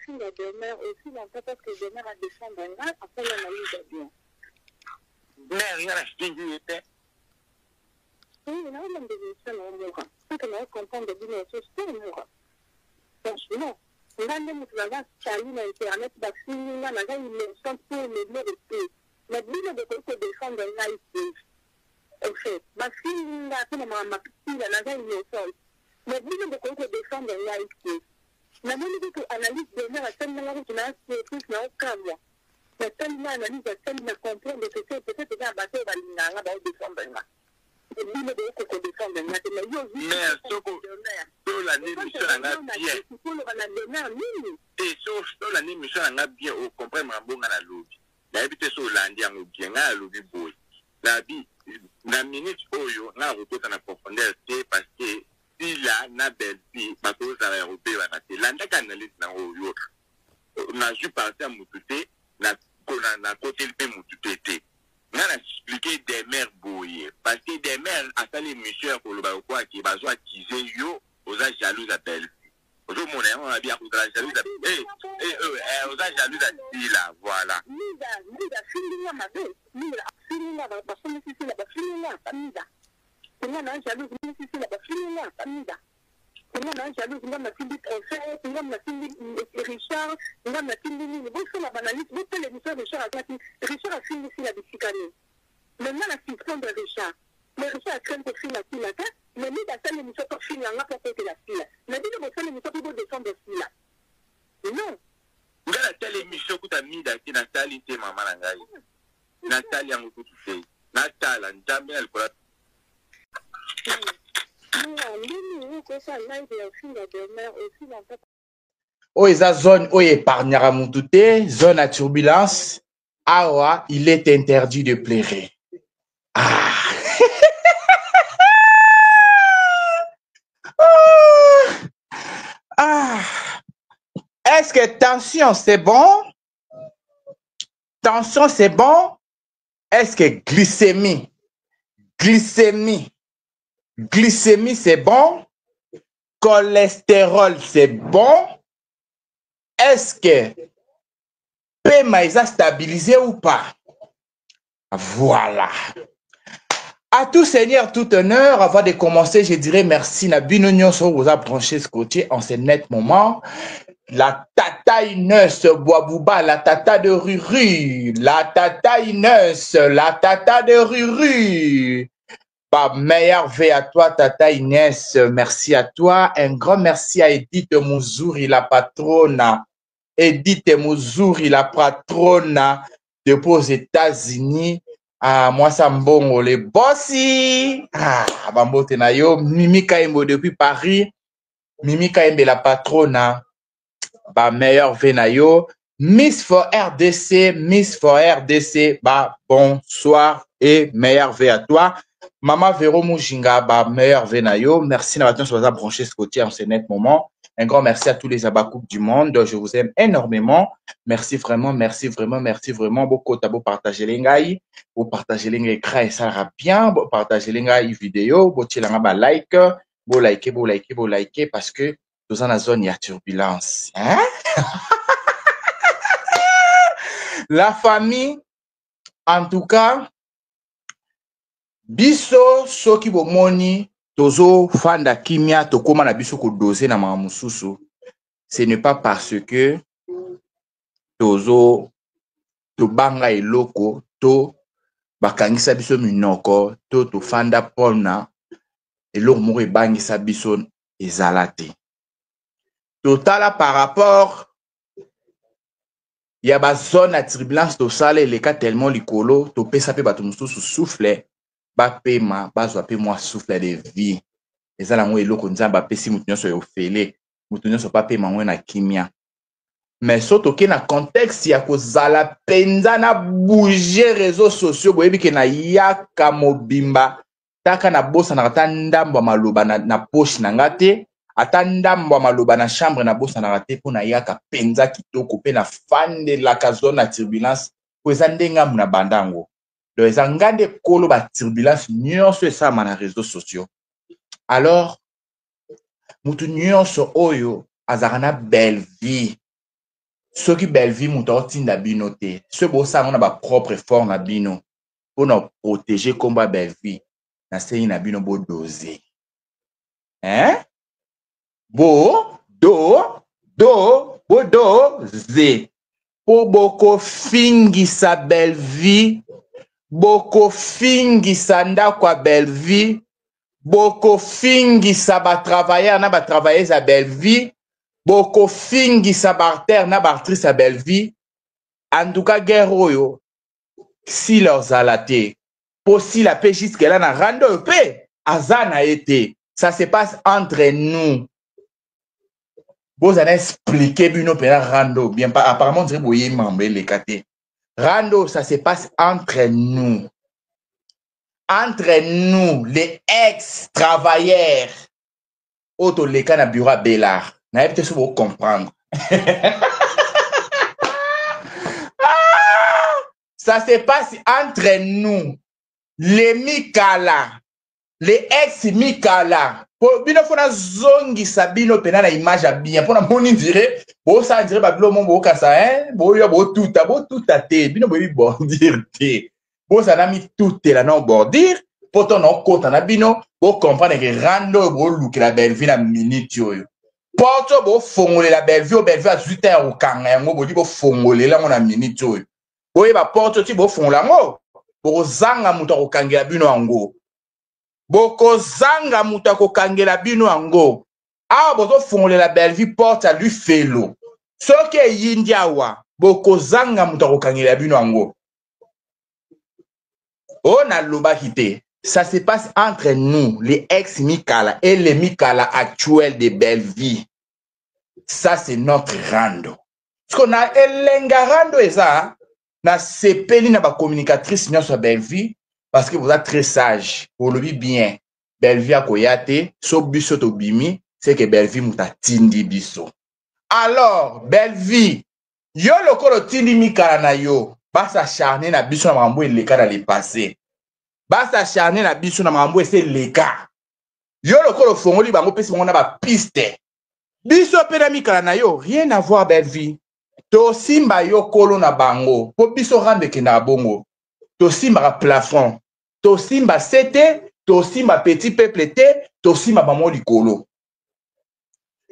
fille la demeure aussi longtemps parce que demeure à défendre un gars, après l'analyse est bien. Mère, il y a la fille qui était. Oui, non, même des émissions, on mourra. Quand on a compris de dire les choses, on mourra. Franchement, on a même tout le monde qui a eu l'Internet, la fille, on a eu les gens pour les blés. Mais lui, de côté défendre un gars ici. En fait, ma fille, ma fille, elle a eu les gens. Mais lui, de côté défendre un gars ici. La même analyse de la scène qui n'a aucun mois. La seule analyse, la seule comprendre que c'est peut-être déjà abattu dans l'Inanga dans le décembre. Et lui, le côté décembre, mais sur l'année, Michel en a bien. Et sur l'année, Michel en a bien, au comprendre un bon à la lobby. La habité sur l'Indien ou bien à la lobby boy. La vie, la minute où on a retour dans la profondeur, c'est parce que si là, na belle fille, ma cause à l'aéroport, l'Indien analyse dans l'autre. On a juste parti à Moutouté, na côté le Moutouté. On a expliqué des mères bouillées. Parce que des mères, à ça les messieurs, pour le quoi, qui va soit attiser, yo, aux âges jaloux à belle fille. Aujourd'hui, on a bien pour la jalouse à aux âges jaloux à fille, là, voilà. Richard, Richard a fini ici la bicyclette. Maintenant, la fiction de Richard. Mais Richard a craint pour finir la fille, mais lui, il a fait l'émission pour finir la pour la fille. Mais lui, il a fait l'émission pour descendre de fille. Non. Nga la telle émission que tu as mis dans Nathalie, c'est maman Nangaï. Nathalie, en tout cas, Nathalie, jamais elle pourra. Oh, esa zone où épargnera Moutouté, zone à turbulence. Awa, il est interdit de pleurer. Ah. Ah. Est-ce que tension, c'est bon? Tension, c'est bon? Est-ce que glycémie? Glycémie, c'est bon? Cholestérol, c'est bon? Est-ce que PMA est stabilisé ou pas? Voilà. À tout seigneur, tout honneur, avant de commencer, je dirais merci. Nabino Nyonso vous a branché ce côté en ce net moment. La tata Inès Boabouba, la tata de Ruru, la tata Inès, la tata de Ruru. Bah, meilleur V à toi, tata Inès, merci à toi. Un grand merci à Edith Mouzouri, la patronne. Edith Mouzouri, la patronne depuis aux États-Unis. Ah, moi, ça m'bongo, les bossi. Ah, Bambo Tenayo, Mimi Kaimbo depuis Paris. Mimi Kaimbe, la patronne. Bah, meilleur Venayo. Miss for RDC, bah, bonsoir et meilleur V à toi. Maman Véro Moujinga, bah, meilleur Venayo. Merci d'avoir sur la branché ce côté en ce net moment. Un grand merci à tous les abakoups du monde. Je vous aime énormément. Merci vraiment, merci vraiment, merci vraiment. Beaucoup d'abord partager les gars. Vous partagez les écrans et ça ira bien. Vous partagez les gars vidéo. Vous tirez un like. Vous likez parce que dans la zone, il y a turbulence. Hein? La famille, en tout cas, biso, soki bomoni, tozo fanda kimia, tokoma na biso ko doser na mamususu. Ce n'est pas parce que tozo, to banga eloko, to bakangisa biso minoko, to fanda pona, eloko moko ebangisa biso ezalate. Total par rapport il y a une zone à turbulence to sale les cas tellement likolo to pesa pe bato mususu souffle ba pema ba zo pe moi souffle de vie ezala ngo eloko nzamba pesi mutu nyonso yo fele mutu nyonso pa pema ngo na kimia mais soto ke na contexte ya kozala penza na bouger réseaux sociaux boyebi ke na yaka mobimba taka na bosa na kata ndambo maloba na poche na ngate ata ndambo maloba na chambre na bosa na rate po na yaka penza kitoko pe na fande la zone na turbulence po eza ndenga na bandango donc eza ngande kolo ba turbulence nyonso esama na réseaux sociaux alors mutu nyonso oyo azaka na belle vie Ceux qui Belleville muta tinda bino te. Ceux bo sa on a ba propre fort na bino. Pour nous protéger combat Belleville. Na sei na bino bo doser. Hein? Bo doser. Po boko fingi sa Belleville. Boko fingi sa ndakwa Belleville. Boko fingi sa ba travailleur na ba travailleuse à Belleville. Boko fingi sa barter na bartrice à Belleville. En tout cas, guerre oyo, si leurs alatés, pour si la paix jusqu'à là, na rando paix, azan a été. Ça se passe entre nous. Vous allez expliquer, bino pena rando, bien pas, apparemment, vous voyez, m'embêter les catés. Rando, ça se passe entre nous. Entre nous, les ex-travailleurs, auto les cas na bureau Bellard. N'a peut-être vous comprendre. Ça se passe entre nous, les Mikala, les ex-Mikala. Pour bino fona zongi sabino pena na image bien. Pour na moni dire, bo ça dire bablo mon bo kasa hein, bo yo bo tout te, bino bo bordir te. Bo ça na mi tout te la non bordir, pour ton non compte na bino, bo comprendre que rando bo look la Belleville na minute yo. Porto bo fongole la Belleville à 18h au kanga ngo bo di bo fongole la na minute yo. Boye ba porte ti bo fon lango boko zanga muta ko kangela bino ango boko zanga muta ko kangela bino ango a bozo fongole la Belleville porte à lui felo soke yindia wa boko zanga muta ko kangela bino ango on a loba kité. Ça se passe entre nous les ex Mikala et les Mikala actuels de Belleville. Ça c'est notre rando. Ce qu'on a elenga rando et ça na sepeli na ba communicatrice nyonso ya Belleville parce que vous êtes très sage. Vous le vivez bien. Belleville a koyate, so biso to bimi, c'est que Belleville muta tindi biso. Alors, Belleville, yo lokolo tindi Mikala na yo, basa acharné na biso na mambo et leka dans le passé. Basa acharné na biso na mambo et c'est leka. Yo lokolo fongoli bango pesi bango na ba piste. Biso pe na Mikala na yo, rien à voir Belleville. To simba yo kolo na bango po biso rande ke na bongo to simba plafond to simba sete to simba petit peuple te to simba bamo likolo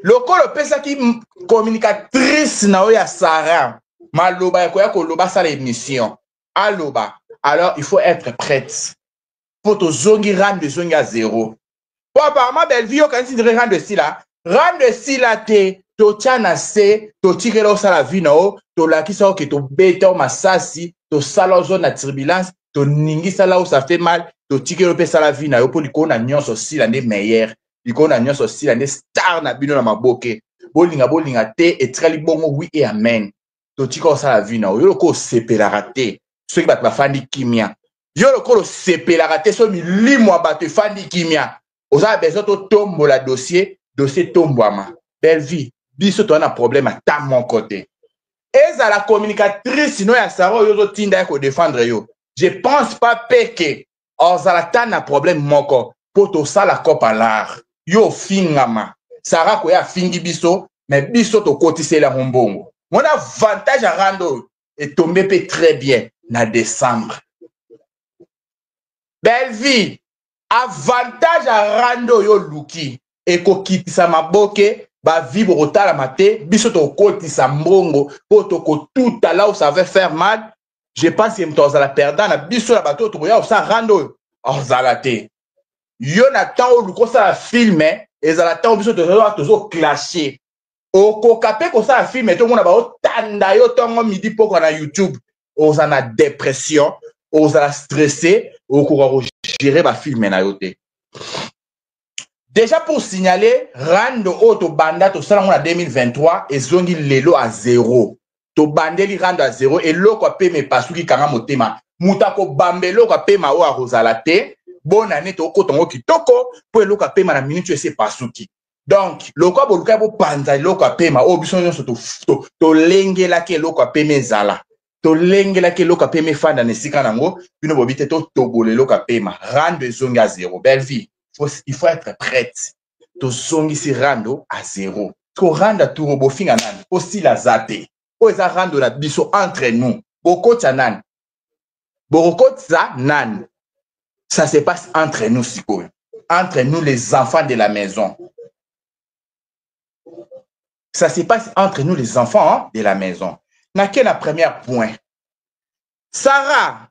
lokolo pesa ki communicatrice na ya Sarah maloba ya ko loba sa l'émission aloba alors il faut être prête pour to zongi rande zongi à zéro pour apparemment Belleville yo kan si rande si la te to tiana se to tirela o sala vie na o to lakisa o ke to beta o masasi to sala o zone na turbulence to ningisa la o ça fait mal to tirela pe sala vie na yo po liko na nyonso si la ne meilleur liko na nyonso si la ne star na bino na maboke bolinga te etrali bongo oui et amen to tika o sala vie na o yo loko sepela raté ceux qui bat ba fandi kimia yo loko sepela raté so milimo bato fandi kimia oza besoin to tombo la dossier tombwama Belleville biso to na problème à ta mon côté. Et à la communicatrice sinon ya Sarah yo tinda ya ko défendre yo. Je pense pas que ozalata na problème moko pour to sala kopa l'art. Yo fingama. Sarah ko ya fingi biso mais biso to kotise la mbongo. Mon avantage à rando est tombé pe très bien na décembre. Belleville avantage à rando yo luki et ko kitisa maboke ba vivre au tala maté biso to kotisa mbongo poto ko tout à là où ça va faire mal. Je pense que mtoza la perdant na biso la bato to ya ça rando ozalate yo na temps où ko ça filmer ezalata biso to clasher o ko kapé ko ça filmer to mona ba otanda yo tongo midi poko na YouTube ozana dépression ozala stressé o ko gérer ba filmer na yote. Déjà pour signaler, rando auto banda to salango na 2023 et zongi lelo à zéro. To bandeli rando à zéro et loko pe me pasuki kanga motema. Mutako bambelo ko pe ma o a rosalate. Bonne année to kotongo kitoko pour loko pe ma na minute ese pasuki. Donc, loko boluka bo panza loko pe ma o biso nyonso to lengela ke loko pe me zala. To lengela ke loko pe me fanda nesika nango, bino bobite to tobole loko pe ma rando zongi à zéro. Belleville. Il faut être prête. To zongi si rando à zéro. To randa tout robo finga nan. Aussi la zate. o eza rando na biso entre nous bokota nani bokota nani ça se passe entre nous sikoyo entre nous les enfants de la maison ça se passe entre nous les enfants de la maison na quel la premier point Sarah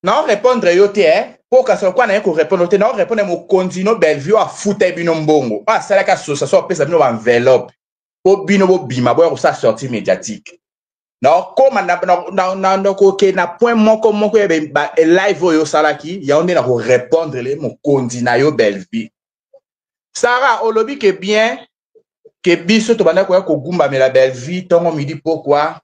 non répondre yo te pour que ça quoi na ko répondre te non répondre mo continuo Bellevue a foutre bino mbongo ah ça la ka so ça so pesa bino enveloppe po bino bo bima bo ça sortie médiatique non comme na ko ke na point moko e ba live yo salaki ya on na ko répondre le mo continue yo Bellevue Sarah olobi que bien que biso to banda ko gumba me la Bellevue tongo midi pourquoi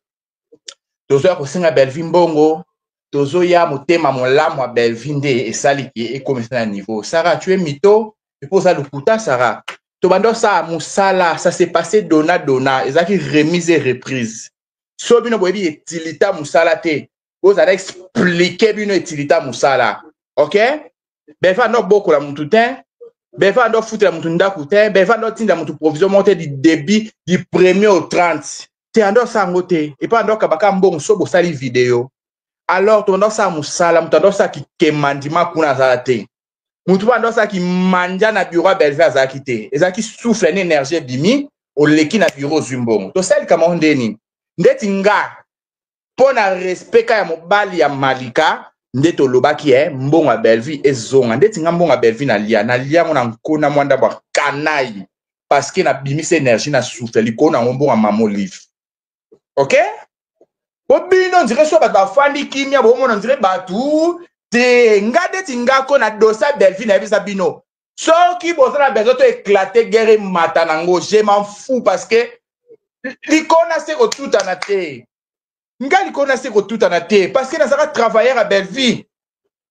tozo ko singa Bellevue mbongo tozo ya motema molamu wa Bellevue nde esaliki e komisa na niveau Sarah tu es mytho et pour ça le kuta Sarah to bando ça musala ça s'est passé dona ezaki remise et reprise so bino boyebi utilita musala te vous allez expliquer bino utilita musala OK befa no boko la mutu te befa no futa la mutu ndaku te befa no tinda mutu provision monter du débit du 1er au 30 te ando ça ngote et pas ando kabaka mbongo so bo sali vidéo alors tu ça musala mutu ça qui kemandima kuna zalate mutu ando ça qui manja na bureau Bellevue azakite ezaki souffle énergie bimi o leki na bureau zumbongo to sel kama ndeni ndeti nga pona respect ya mobali ya Malika ndeto lobaki mbongo ya Bellevue ezonga ndeti nga mbongo ya Bellevue na lia ngona nkona mwanda bwa kanai parce que na bimise énergie na souffle likona mbongo ya mamo live OK Bobino on dirait so ba fandi kimia bo mo on dirait batu te ngade tingako na dosa Bellevue na bisa bino soki bozana besoin to éclater guerre matanango je m'en fous parce que likona se ko tout en até nga likona se ko tout en até parce que na saka travailler à Bellevue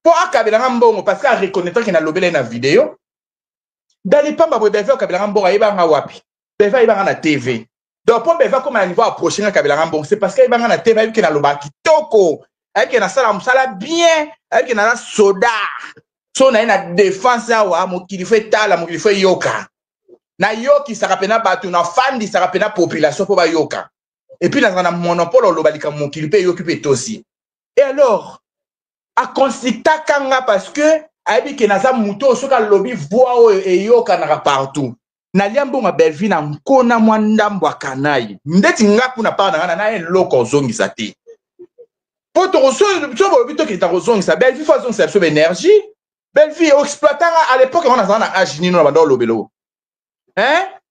pour akabela mbongo parce que a reconnaître que na lobela na vidéo dans les pamba bo Bellevue akabela mbongo ayeba nga wapi Bellevue ayeba na TV. Donc, pour me comme à niveau approché, c'est parce qu'il y a un thème qui est dans le bas qui toko, avec un salam sala bien, avec un soda. So na une défense à mon qui fait tala, mon qui fait yoka. Na yoki ça rappelle batu na fandi ça rappelle population pour ba yoka. Et puis dans un monopole au lobalika mon qui peut occuper aussi. Et alors, à consulta kanga parce que ayebi ke naza muto soka lobby voix et yoka na partout. Na liambonga Bellevue na nkona mwandambo akanai ndeti ngaku na pana na loko zongisa te poto so bobito ki ta zongisa Bellevue fa zongisa so énergie Bellevue exploitant à l'époque on a na âge nino na bando lobelo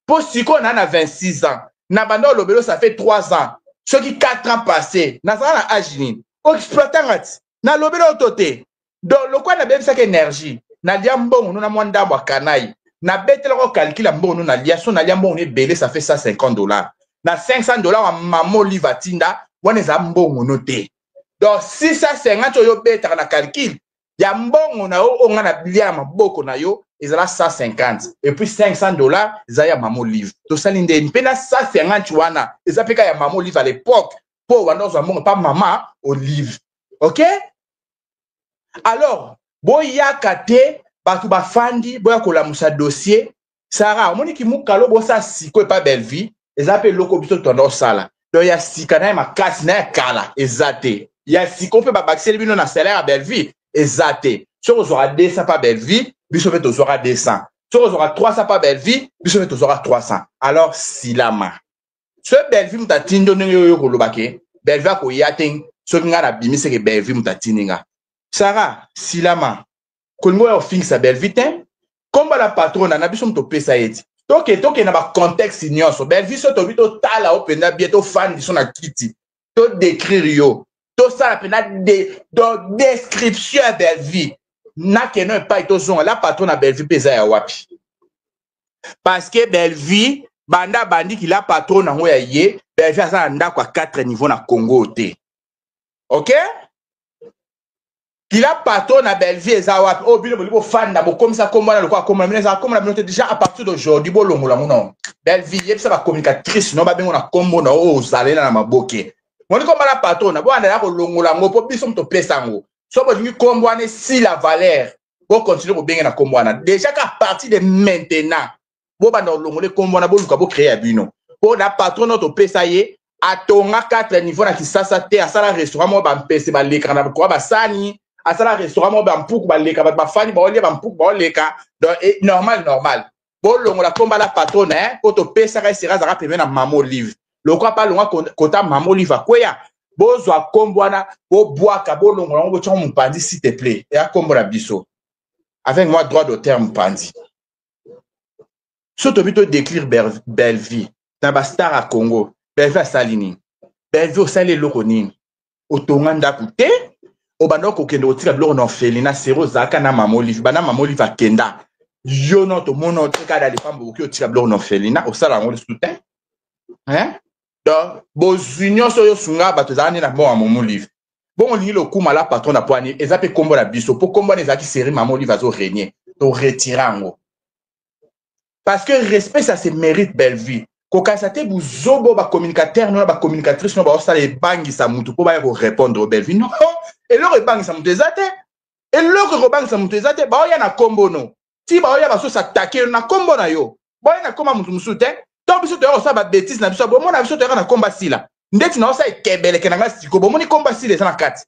pour siko na 26 ans na bando lobelo ça fait 3 ans ceux qui 4 ans passés na âge nino exploitant na lobelo toté donc le quoi na Bellevue ça énergie na liambongo na mwandambo akanai na betela ko calcula mbongo na lia so na lia mbongo belé ça fait $150 na $500 wa mamo livatinda wana za mbongo noté donc 650 yo beta na calcul ya mbongo na o nga na lia maboko na yo ezala 150 et puis $500 za ya mamo live to salinde mpena 150 wana ezapeka ya mamo live à l'époque pour wana zo mbongo pas mama olive OK alors boya kate batu bafandi boya kolamusa dossier Sarah omoni ki mukalo bosa siko pa Bellevue ezape loko biso tondo sala do ya sika na makasi na kala ezate ya siko pe ba baxeli bino na salaire à Bellevue ezate so ozora 200 pa Bellevue biso pe tozora 200 so ozora 300 pa Bellevue biso pe tozora 300 alors silama so Bellevue mutatindo yo kolobake Bellevue ko yating so ngana bimise ke Bellevue mutatininga Sarah silama Kongo ya fixe à Bellevue comme la patronne na biso mto pesa yeti toke na ba contexte nyonso Bellevue so to bito tala openda bientôt fan biso na kiti to décrire yo to ça pena de description à Bellevue na que non pas to zonga la patronne à Bellevue pesa ya wapi parce que Bellevue banda bandi ki la patronne ngo ya ye Bellevue ça ndako à 4 niveaux na Congo te OK il a patron à Bellevue et Zawap. Oh, bien, bon, fan d'abo comme ça, comme le quoi, comme la minute déjà à partir d'aujourd'hui, bon, non. Bellevue, il y a une communicatrice, non, bah, bien, on a comme on a osé aller dans ma bouquet. On est comme la patronne, bon, on a la longo, pour plus on te plaît sango. So, bon, nous, comme on est si la valeur, bon, continuer pour bien, comme on a. Déjà qu'à partir de maintenant, bon, bah, non, longo, comme on a beau, nous, créer à Bino. Bon, la patronne, on te plaît ça y est, atonga 4 niveaux na Kisasa te asala restaurant mo ba mpese ba leka na ko ba sani asala restaurant mo ba mpuku ba leka ba fani ba olie ba mpuku ba leka donc normal bolongo la komba la patronne hein poto pesa ka sera za pembe na Mama Olive lokwa pa longa kota Mama Olive akweya bozwa kombwana bo boaka bolongo la ngo tshon mpandi s'il te plaît et a kombo la biso avec moi droit d'auteur mpandi soto bito décrire Belleville na ba star à Congo Belleville a salini Belleville au sale loko nini otonga ndaku te obanda kokende otika biloko na orphelinat sero zaka na Mama Olive bana Mama Olive akenda yo no to mono tika da lefambo oki otika biloko na orphelinat osala ngo le soutien hein donc bozunion so yo sunga bato zani na bon Mama Olive bon lingi lo kuma la patron na poani ezape kombo la biso po kombo na ezaki série Mama Olive azo régner to retirer ngo parce que respect ça se mérite Belleville kokasate buzobo ba communicateur non ba communicatrice non ba osala ebangisa mutu po ba répondre au Belleville non et le ebangisa mutu ezate et le ebangisa mutu ezate ba oya na kombo no ti ba oya ba so s'attaquer na kombo na yo ba oya na komba mutu musute to biso to osala ba bêtise na biso bo mona biso to na komba sila ndeti na osala ekebele kenanga siko bo moni komba sila eza na kati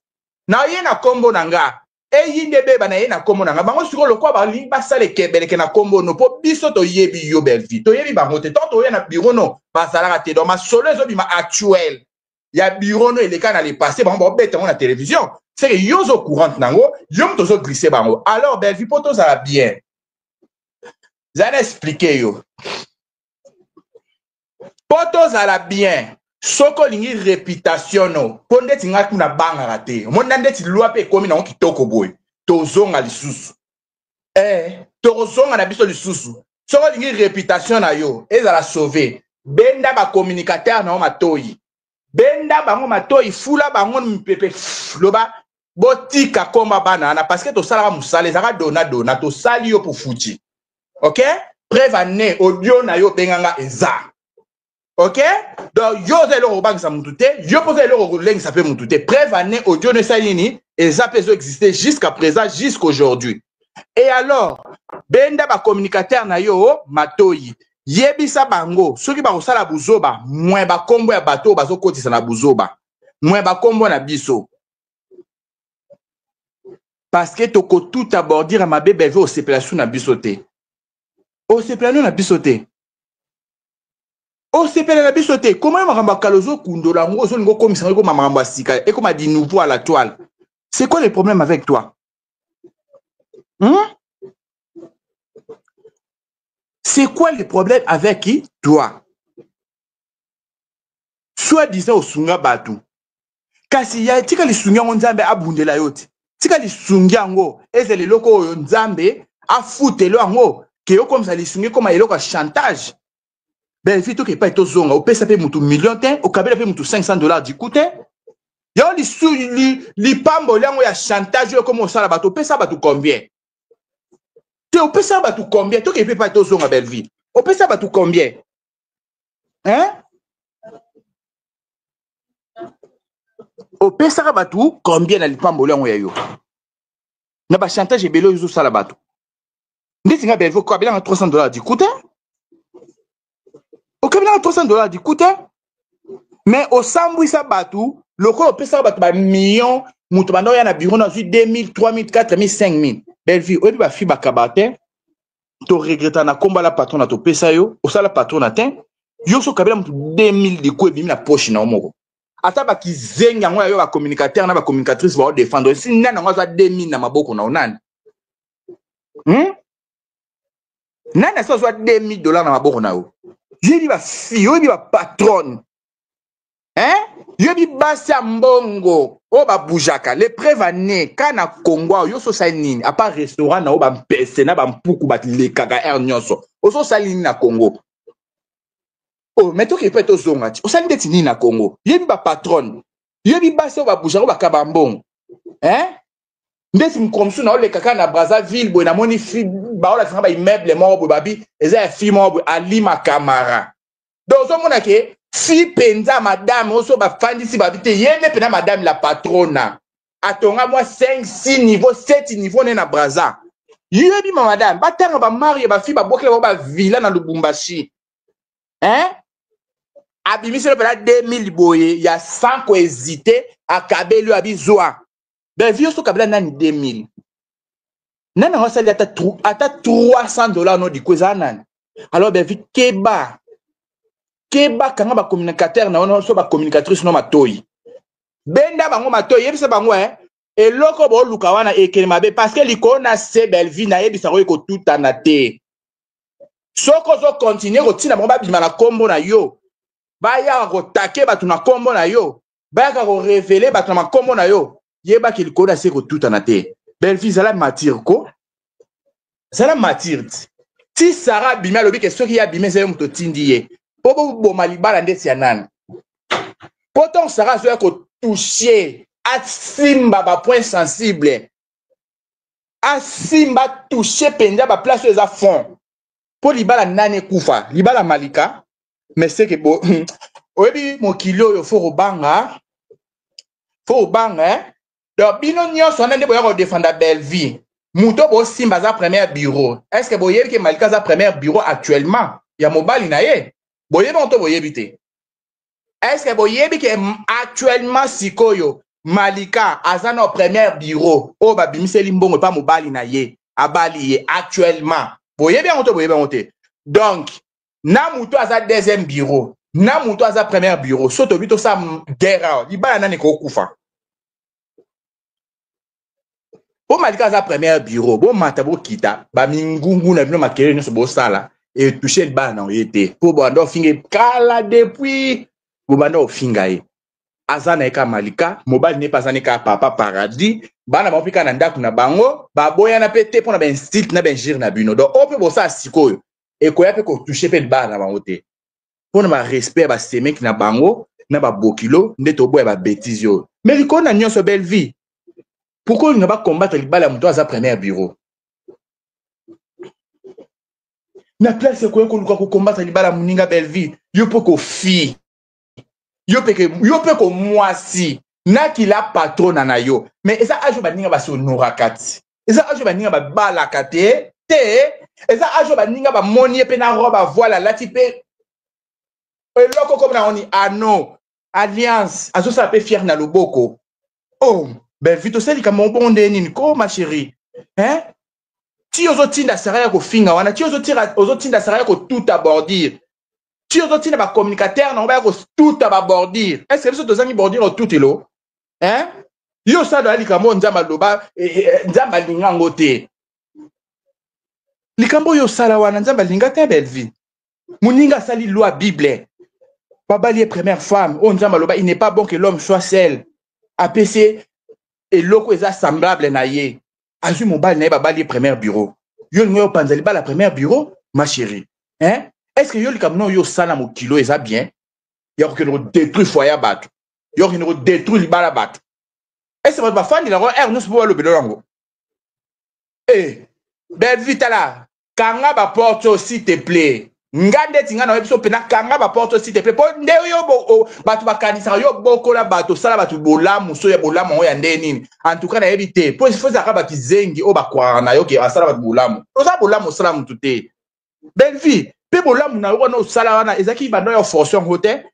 na ye na kombo na nga e yinde beba na ye na kombo na nga bango siko lokwa ba li ba sala ekebele ke na kombo no po biso to yebi yo Belleville to yebi bango te to ye na bureau no ba sala te do ma solo ezo bima actuel ya bureau no eleka na le passé bango ba bête na télévision c'est que yo zo courante nango yo mto zo glisser bango alors Belleville poto ça va bien zana expliquer yo poto ça va bien soko lingi réputation no ponde tinga kuna banga rate monda ndeti loi pe komi na kitoko boy tozonga lisusu tozonga na biso lisusu soko lingi réputation na yo ezala sauver benda ba communicateur na matoyi benda bango matoyi fula bango mpepe loba botika komba bana na parce que to sala musale zaka dona to sali yo pour futi OK preuve ane audio na yo benganga eza OK donc yo ze lo bank sa mutute yo pose lo leng sa pe mutute preuve ane audio ne salini et ça peut exister jusqu'à présent jusqu'aujourd'hui et alors benda ba communicateur na yo matoyi yebisa bango soki ba kosala buzoba moins ba kombo ya bato bazo kotisa na buzoba moins ba kombo na biso parce que toko tout abordir à ma bébé au sepelation na bisoté au sepelation na bisoté au sepelation na bisoté comment maramba kalozo kundola ngo zo ngo komisa ngo maramba sika et comme a dit nouveau à la toile c'est quoi le problème avec toi c'est quoi le problème avec qui toi soit disant au sunga batu kasi ya tika li sunga nzambe abundela yote tika li sunga ngo ezele loko nzambe afutelo ngo ke yo comme ça li sunga comme eloko chantage ben vite que pas to zonga o pesa pe mutu million ten o kabela pe mutu $500 du coup ten yo li pambo lango ya chantage yo comme ça la bato pesa batu combien te o pesa batu combien to ke pas to zonga Belleville o pesa batu combien hein o pesa batu combien na li pambo lango ya yo na ba chantage ebelo yo sala batu ndeti nga Belleville ko kabela $300 du coup ten au Kabila $300 du coup mais au Sambouissa Batou le coup au pesa batu ba million mutu bando ya na bureau na 2000 3000 4000 5000 Belleville obi ba fi ba kabate to regretta na komba la patron na to pesa yo o sala patron na ten yo so Kabila mutu 2000 de ko ebimi na poche na omoko ata ba kizenga ngo yo ba communicateur na ba communicatrice ba défendre si nana ngo za 2000 na maboko na onani nana so so $2000 na maboko na yo yebi ba fi yebi ba patron hein yebi basa mbongo o ba bujaka le prévané kana Congo yo so salini à part restaurant na o ba mpese na ba mpuku ba lekaka air nyonso o so salini na Congo oh mais to ke peut to zonga o salini detini na Congo yebi ba patron yebi basa o ba bujaka ba kabambongo hein ndesi mkomsu na o lekaka na Brazzaville bo na moni fi ba o la fanga ba immeuble mo bo babi eza fi mo bo alima Camara donc so mona ke fi penza madame oso ba fandisi ba bite yene pena madame la patrona atonga moi 5 6 niveau 7 niveau na Brazza yebi madame batanga ba marie ba fi ba bokela ba villa na Lubumbashi hein abimiselo pela 2000 boye ya sans ko hésiter akabeli abizwa Bellevue so kabela nani 2000 nana wasali ata $300 no dikoza nani alors Bellevue keba kanga ba communicateur na ono so ba communicatrice no matoi benda bango matoi yebisa bango eloko bo luka wana ekele mabe parce que likona se Bellevue na yebisa ko eko tutana te soko zo continuer kotina bango babima na kombo na yo baya ko take batu na kombo na yo baya ko révéler batu na kombo na yo yeba ki likona se ko tutana te Bellevue zala matir ko zala matir ti Sarah bima lobi ke soki ya bima ze muto tindiye pobo boma libala ndesi ya nani pourtant Sarah zo ko toucher asimba ba point sensible asimba toucher penda ba place eza fond po libala nani kufa libala Malika mais c'est que bo oyebi mokilo yo fo banga donc bino nyonso nande boya ko défendre Bellevue muto bo simba za premier bureau est-ce que boyebi ke Malika za premier bureau actuellement ya mobali na ye boyebi on to boyebi te est-ce que boyebi ke actuellement sikoyo Malika azana au premier bureau o ba bimiseli mbongo pa mobali na ye abali ye actuellement boyebi on to boyebi on te donc na muto aza deuxième bureau na muto aza premier bureau soto bito sa guerre libala nani ko kufa po Malika aza premier bureau bo mata bo kita ba mingungu na bino makere nyonso bo sala et toucher libala na oyete po bando finge kala depuis bo bando finga ye azana eka Malika mobali ne pas aneka papa paradis bana bapika na ndako na bango baboya na pete pona ba instinct na benjir na bino donc ope bo sa sikoyo et koya pe ko toucher pe libala na bango te pona ba respect ba semek na bango na ba bokilo ndeto boya ba bêtise yo mais likona nyonso Bellevue pourquoi il ne va pas combattre libala muto aza premier bureau na place ko luka ko combattre libala muninga Bellevue yo poko fi yo pe ko mwasi na kila patron na yo mais eza ajo baninga ba sonora kati eza ajo baninga ba bala kate te eza ajo baninga ba moni pe na roba voilà lati pe eloko comme na oni ano alliance azo sa pe fier na loboko oh Bellevue to seli kama bonde nini ko ma chérie ti ozo tinda saraya ko finga wana ti ozo tinda saraya ko tout abordir ti ozo tinda ba communicateur na ba ko tout abordir est-ce que to zangi bordir tout elo yo sa do ali kama nzamba loba nzamba lingango te likambo yo sala wana nzamba linga te Bellevue muninga sali loi bible babali est première femme on nzamba loba il n'est pas bon que l'homme soit seul APC et loko eza semblable na ye azu mobali na ye babali premier bureau yo ngoyo panzali ba la premier bureau ma chérie est-ce que yo likamno yo sala mo kilo eza bien yo que no détruire foyer bato yo que no détruire libala bato est-ce que ba fandi la r no se lo bedorango Bellevue tala kanga ba porte s'il te plaît ngande tinga na biso pena kanga ba porte s'il te plaît po nde yo bo batu bakanisa yo bokola bato sala batu bolamu so ya bolamu ya nde nini en tout cas na yebite po il faut za ba kizengi o ba kwa na yo ke asala batu bolamu oza bolamu sala mutu te Bellevue pe bolamu na yo no sala wana ezaki bando yo force hote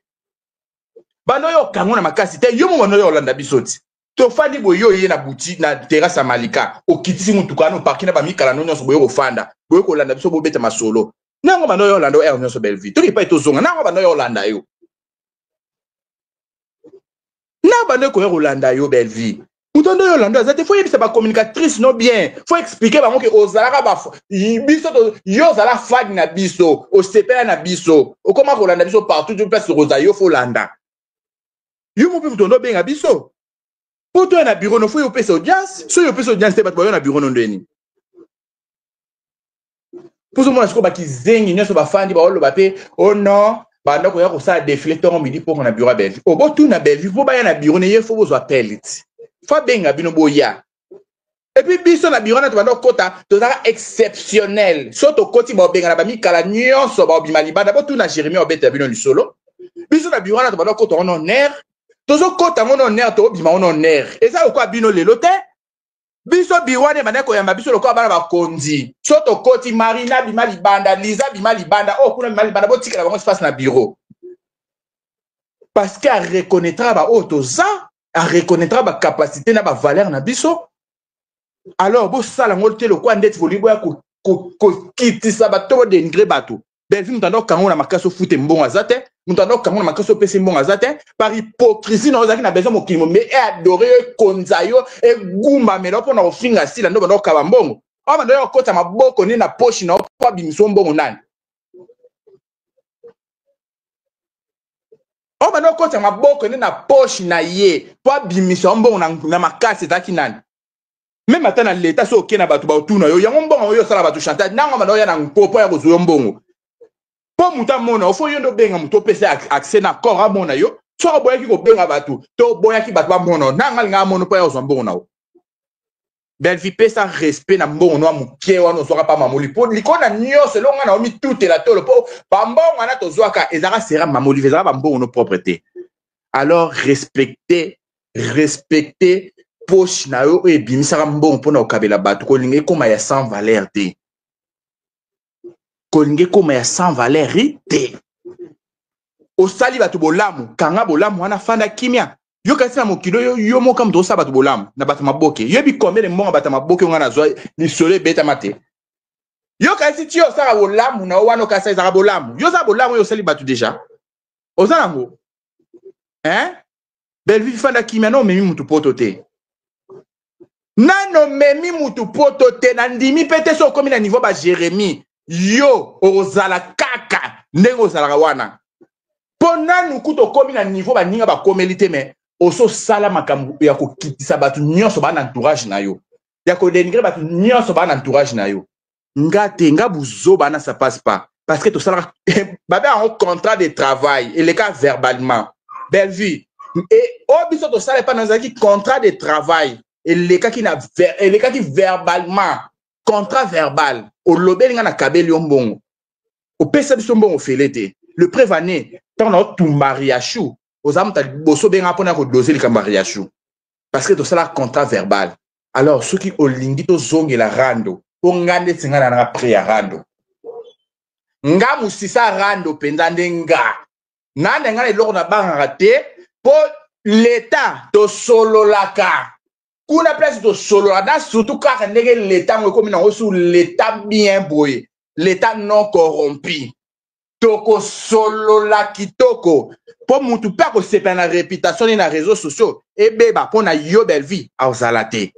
bando yo kango na makasi te yo mo bando yo landa bisoti to fandi boyo ye na boutique na terrasse ya Malika o kitisi mutu kana o parking na ba mikala no nyonso boyo ko fanda boyo ko landa biso bo beta masolo nango bando yo landa o nyonso Bellevue to ki pa etozonga nango bando yo landa yo na bando ko landa yo Bellevue mutondo yo landa za te faut yebisa ba communicatrice no bien faut expliquer bango ke ozalaka ba biso to yo zala fag na biso o sepela na biso o koma ko landa biso partout du place rosa yo faut landa yo mo pe mutondo benga biso poto na bureau no faut yo pesa audience so yo pesa audience te bat boyo na bureau no ndeni poso mona siko ba kizengi nyoso ba fandi ba oloba pe oh non banda ko ya ko sa défilé ton midi pour na bureau Bellevue o bo tout na Bellevue po ba ya na bureau ne ye faut bo zo appel fa benga bino boya et puis biso na bureau na to banda kota to za exceptionnel so to koti ba benga na ba mikala nyonso ba obima libanda bo tout na Jérémie obeta bino lisolo biso na bureau na to banda kota on honneur to zo kota on honneur to obima on honneur eza ko bino lelo te biso biwane bana ko yamba biso lokwa bana bakonzi soto koti Marina bima libanda Liza bima libanda o kuna bima libanda botikala bango espace na bureau parce qu'elle reconnaîtra ba otoza, elle reconnaîtra ba capacité na ba valeur na biso. Alors bo sala ngote le quoi ndeti volibo ya ko kitisa bato bo dénigrer bato. Belvi mutando kango na makaso fute mbongo azate, mutando kango na makaso pese mbongo azate, par hypocrisie na ozaki na besoin mokimo mais e adorer konzayo e gumba melo pona ofinga sila ndo bando kaba mbongo. O bando yo kota maboko ni na poche na po bimiso mbongo nani. O bando kota maboko ni na poche na ye, po bimiso mbongo na makasi taki nani. Même maintenant l'état so okena batu ba otuna yo yango mbongo yo sala batu chantage nango bando ya na mpopo ya kozo mbongo. Po muta mona ofo yondo benga muto pese accès na corps mona yo so boya ki ko benga batu to boya ki batu ba mona nanga nga mona po ya ozo mbongo na o. Belle vie pesa respect na mbongo no mukie wana so pa mamoli po likona nyose longa na omi tout la tolo po ba mbongo na to zwaka ezaka sera mamoli vezaka ba mbongo no propreté. Alors respecter poche na yo e bimisaka mbongo pona okabela batu ko linge koma ya sans valeur te. Kolinge koma ya sans valeur te. Osali batu bolamu, kanga bolamu wana fanda kimia. Yo kasi na mokilo yo moka mto osala batu bolamu na batu maboke. Yo bi combien de mbongo batu maboke ngana zwa ni sole beta mate. Yo kasi ti osala bolamu na wana kasi ezaka bolamu. Yo za bolamu yo osali batu déjà. Osala ngo. Hein? Belle vie fanda kimia no memi mutu poto te. Nano memi mutu poto te na ndimi pete so komi na niveau ba Jérémie. Yo ozala kaka ndenge ozalaka wana po nanu kuto komi na niveau baninga bakomelite me oso sala makambo ya kokitisa batu nyonso ba na entourage na yo ya ko dénigrer batu nyonso ba na entourage na yo ngate nga buzo bana ça passe pas parce que to sala babe en contrat de travail et le cas verbalement belle vie et obiso to sala pas dans un contrat de travail et le cas qui verbalement contrat verbal au lobel nga na kabeli ombongo au pesa biso mbongo felete le prévané tant na tout mariachou aux âmes ta boso benga pona ko doser le mariachou parce que to sala contrat verbal alors ceux qui olingi to zonge la rando o ngande tsingana na pré ya rando nga musisa rando pendande nga nande nga le loko na banga te po l'état to solo laka kuna place de solo là surtout quand l'état comme na sous l'état bien boy l'état non corrompu toko solo la kitoko pour mutu pas ko sepa na réputation na réseaux sociaux et beba pona yo belle vie a ozalate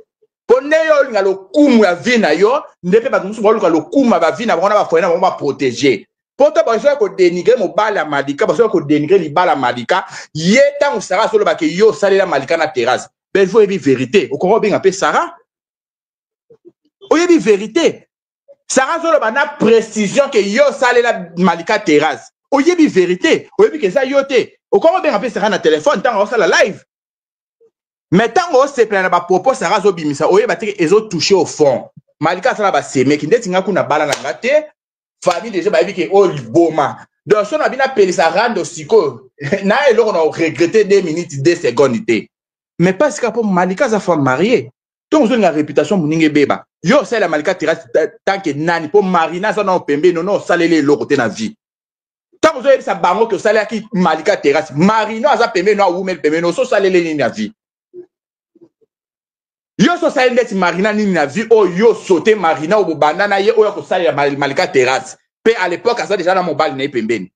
pone yo nga lo kumu ya vie na yo ndepe ba musu ba lo kumu ba vie na bona ba foyena ba protéger poto ba so ko dénigrer mo bala malika ba so ko dénigrer li bala malika yeta musara solo ba ke yo salela malika na terrasse. Ben, vous avez vérité. Au Congo, bien appelé Sarah. Vous avez vérité. Sarah, vous avez précision que yo sale la malika terrasse. Vous avez vérité. Vous avez que ça yote. Au Congo, bien appelé Sarah na téléphone. Tant que la live. Mais tant que c'est plein de propos, Sarah zo bimisa. Vous avez que ont touché au fond. Malika sala ba seme. Qui n'est pas kuna bala na ngate. Famille déjà ba que oh boma. Donc si on a bien appelé ça rando siko. Na et là on a regretté 2 minutes 2 secondes. Mais parce que pour Malika sa femme mariée, donc vous avez la réputation moninge beba. Yo c'est la Malika terrasse tant que nani pour Marina ça non pembe non ça les côté na vie. Tant vous avez sa bango que ça qui Malika terrasse Marina ça pembe non ou mel pembe non ça les na vie. Yo so ça net Marina ni na vie oh yo sauter Marina ou banana ye oh ko ça Malika terrasse. Pe à l'époque ça déjà dans mon bal na pembe.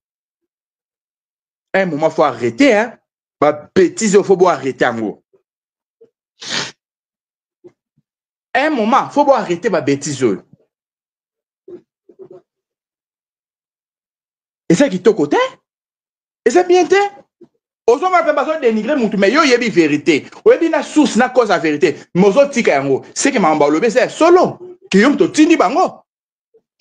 Un moment faut arrêter hein. Ba bêtise il faut arrêter en gros. Un moment, il faut arrêter ma bêtise. Et c'est qui est au côté? Et c'est bien. Aux hommes, on n'a pas besoin de dénigrer mon tout, mais il y a une vérité. Il y a une source, une cause à vérité. Mais aux autres, c'est que je c'est solo. Qui ont tout tini bango.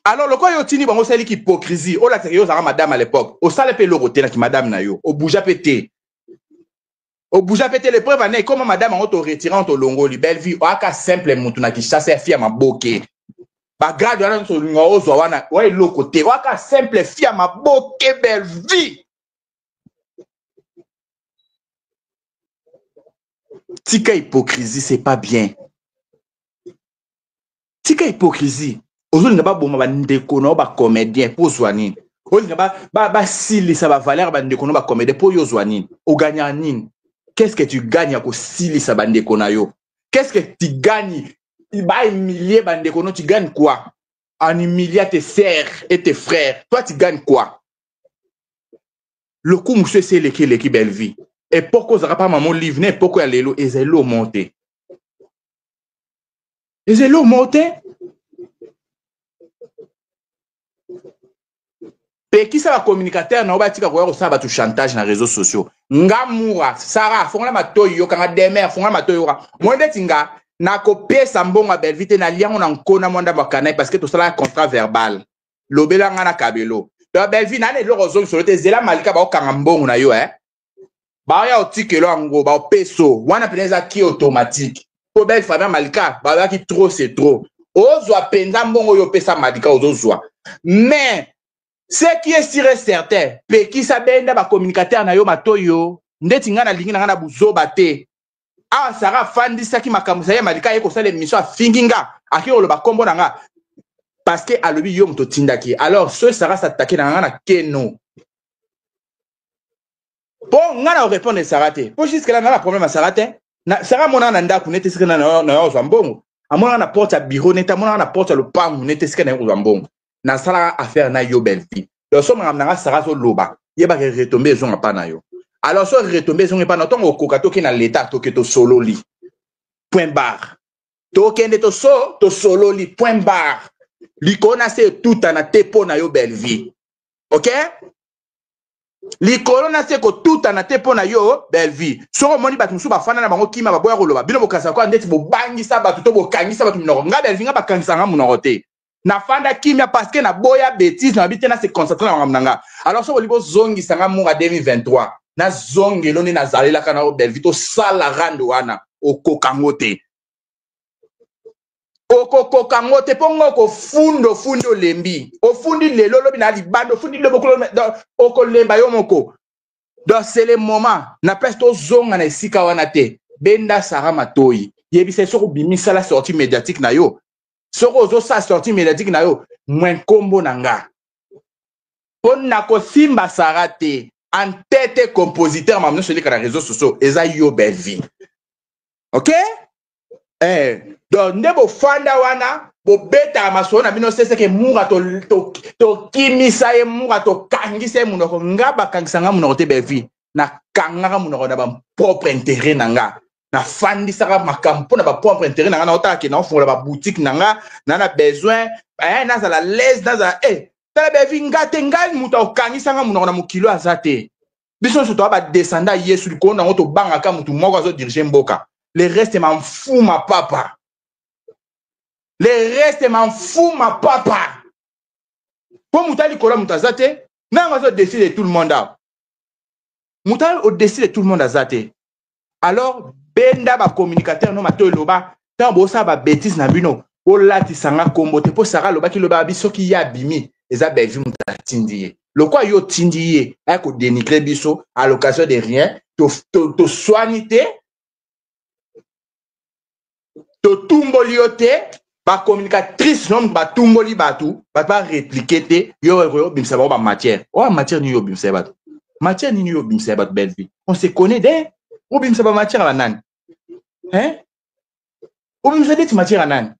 Alors, le quoi yo tini bango, c'est l'hypocrisie. Oh là, c'est que yo, madame à l'époque. Au salé pe le roté, qui madame na yo. Au bouja pété. Au bouja pété les preuves années, comment madame a auto retirant au longo, li belle vie, aka simple moutuna qui chasse fille à ma boke. Ba grade wana so ngo zo wana, ouais le côté, aka simple fille à ma boke belle vie. Tika hypocrisie, c'est pas bien. Tika hypocrisie. Aujourd'hui, n'a pas bon ba ndeko no ba comédien pour soigner. basilisa bavaleur bandeko no bakomede mpo yo ozwa nini oganya nini? Qu'est-ce que tu gagnes à kosilisa bandeko na yo? Qu'est-ce que tu gagnes? Humilier bandeko no, tu gagnes quoi? En humiliant tes sœurs et tes frères, toi tu gagnes quoi? Le coup monsieur c'est l'équipe belle vie. Et pourquoi ça pas maman livre né pourquoi aller l'eau et l'eau monter? Et l'eau monter? Et qui ça va communicateur na obatika ko ça va tout chantage na réseaux sociaux. Ngamura Sarah fonga matoyo kanga demer fonga matoyo mwende tinga na kopie sambonga belle vite na liango na nkona mwanda bakana parce que tout ça là contrat verbal. Lobela ngana kabelo. Donc belle vie na ne lo rozong sur te zela malika ba okanga mbongo na yo ba ya otikelo ngo ba peso wana peneza ki automatique. Po belle famille malika ba ki trop c'est trop. Ozwa penza mbongo yo pesa malika ozozwa. Mais ce qui est sûr et certain, Peki Sabenda ba communicateur na yo matoyo, ndeti nga na lingi na nga na buzoba te. Ah Sarah Fandi saki makamusa ya malika ye ko sala émission finginga, aki oloba kombo na nga. Parce que alobi yo mto tindaki. Alors ce Sarah s'attaquer na nga na keno. Bon, nga na répondre Sarah te. Po jusque là na problème à Sarah te. Na Sarah mona na ndako nete sika na yo zwambongo. Amona na porte à bureau neta mona na porte à le pam nete sika na yo zwambongo. Na sala affaire na yo belle vie. Le somme ramnanga sara so loba. Yeba retomber zonga pa na yo. Alors so retomber zonga pa na tongo kokato ki na l'état to ke to solo li. Point barre. To kende to solo li point barre. Li kona se tout na tepo na yo belle vie. OK? Li kona se ko tout na tepo na yo belle vie. So moni batu musu ba fana na bango kima ba boya koloba. Bino bokasa ko ndeti bo bangisa batu to bo kangisa batu minoko. Nga belle vie nga ba kangisa nga munoko te. Na fanda kimia parce que na boya bêtise na bitena se concentrer na ngamnanga. Alors so libo zongi sanga munga 2023 na zongi loni na zalela kana o belle vito sala rando wana okokangote. Okokangote pongo ko fundo lembi. O fundi lelo lobi na libando fundi lebo ko okolemba yo moko. Donc c'est le moment na pesto zonga na esika wana te. Benda Sarah Matoyi. Yebi c'est sur bimisa la sortie médiatique na yo. Soko zo sa sorti médiatique na yo mwen kombo nanga. Pon na ko simba sarate en tête compositeur mamno sur les réseaux sociaux eza yo belle vie. OK? Donc ndebo fanda wana bo beta masona bino sese ke munga to kimisa ye munga to kangisa munoko ngaba kangisanga munoko te belle vie. Na kangaka munoko na ba propre intérêt nanga. Na fandi saka makampo na ba propre intérêt na nga na otaki na ofungola ba boutique na nga na besoin na za la l'aise na za tala be vingate ngai muta okangisa nga munoko na mukilo azate biso so to ba descenda Yesu liko na ngoto banga ka mutu moko azo diriger mboka le reste m'en fout ma papa po mutali kola mutazate na ngazo décider tout le monde mutali au décider tout le monde azate. Alors benda ba communicateur no mato loba tant bo sa ba bêtise na bino o lati sanga kombo te po sara loba ki loba biso ki ya bimi eza bevi muta tindie le quoi yo tindie a ko dénigrer biso à l'occasion de rien to soignité to tumboliote ba communicatrice non ba tumboli batu ba répliquer te yo bimsa ba matière ni yo bimsa batu matière ni yo bimsa batu belle vie on se connaît des ou bimsa ba matière la nani. Hein? Ou bien vous avez dit matière à nan.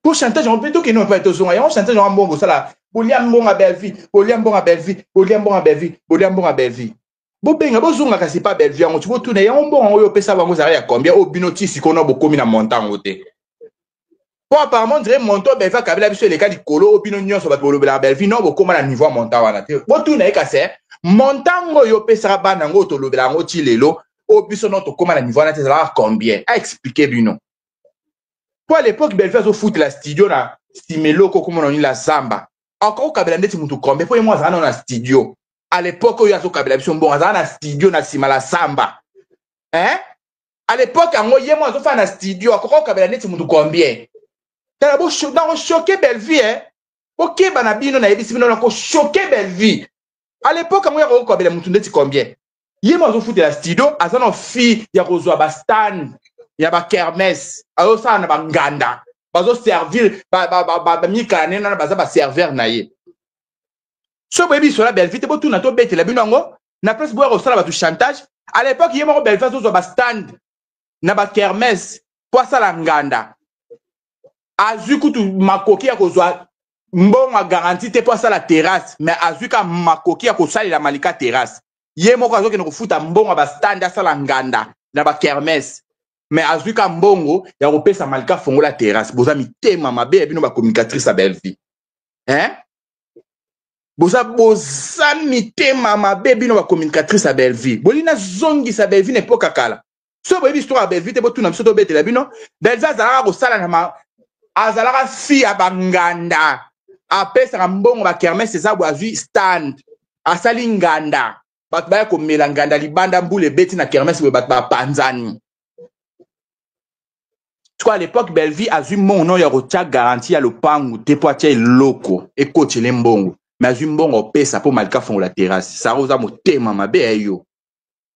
Pour chantage, on peut tout que nous pas être son. On chantage en bon ça là. Boliam bon à belle vie, boliam bon à belle vie, boliam bon à belle vie, boliam bon à belle vie. Bo benga bo zonga kasi pas belle vie, on tu veux tourner on bon on yo pesa bango ça ya combien au binoti si qu'on a beaucoup mis na montant côté. Pour apparemment dire montant belle vie kabila biso les cas du colo opinion sur ba belle vie non bo comment na niveau montant wana te. Bo tourner kasi montango yo pesa bana ngo to lobela ngo ti lelo o biso no to koma na niveau na te ça combien a expliquer bino. Pour à l'époque belle fait au foot la studio na simelo ko comme on la samba encore kabela ndeti mutu combien pour moi ça na studio à l'époque yo azo kabela biso bon ça na studio na sima la samba à l'époque ngo yemo azo fa na studio encore kabela ndeti mutu combien tala bo choquer belle vie OK bana bino na yebisi bino na ko choquer belle vie. À l'époque, moi, je suis dit combien. Il m'a dit la studio, à une fille, il y a Bastan, il y a Kermesse, alors ça, il y a Nganda. bazo servir mika nena baza ba serveur na ye so boyebi sur la Belleville te bo tuna to bete la binongo na place boire au sala ba tu chantage à l'époque yé moko Belleville zo ba stand na ba kermesse po sala nganda azuku tu makoki ya kozwa mbongo garantie te po sala terrasse mais azuka makoki ya kosala la malika terrasse yé moko azoke no kufuta mbongo ba stand sala nganda na ba kermesse mais azuka mbongo ya kopesa malika fongola terrasse boza mitema mabe bino ba communicatrice à Belleville hein boza mitema mabe bino ba communicatrice à Belleville bolina zongi sa Belleville n'époque kala so boyebi histoire à Belleville te botuna biso to betela bino Belleville azalaka kosala na azalaka fi ya banganda apesaka mbongo ba kermesse eza bwazwi stand asali nganda bato baya komela nganda libanda mbule beti na kermesse boye bato bapanzani à l'époque Belleville a eu mon nom ya kotia garantie ya lopangu te po atia eloko ekotele mbongo mais azwi mbongo pesa po malika fongo la terrasse ça roza motema mabe yo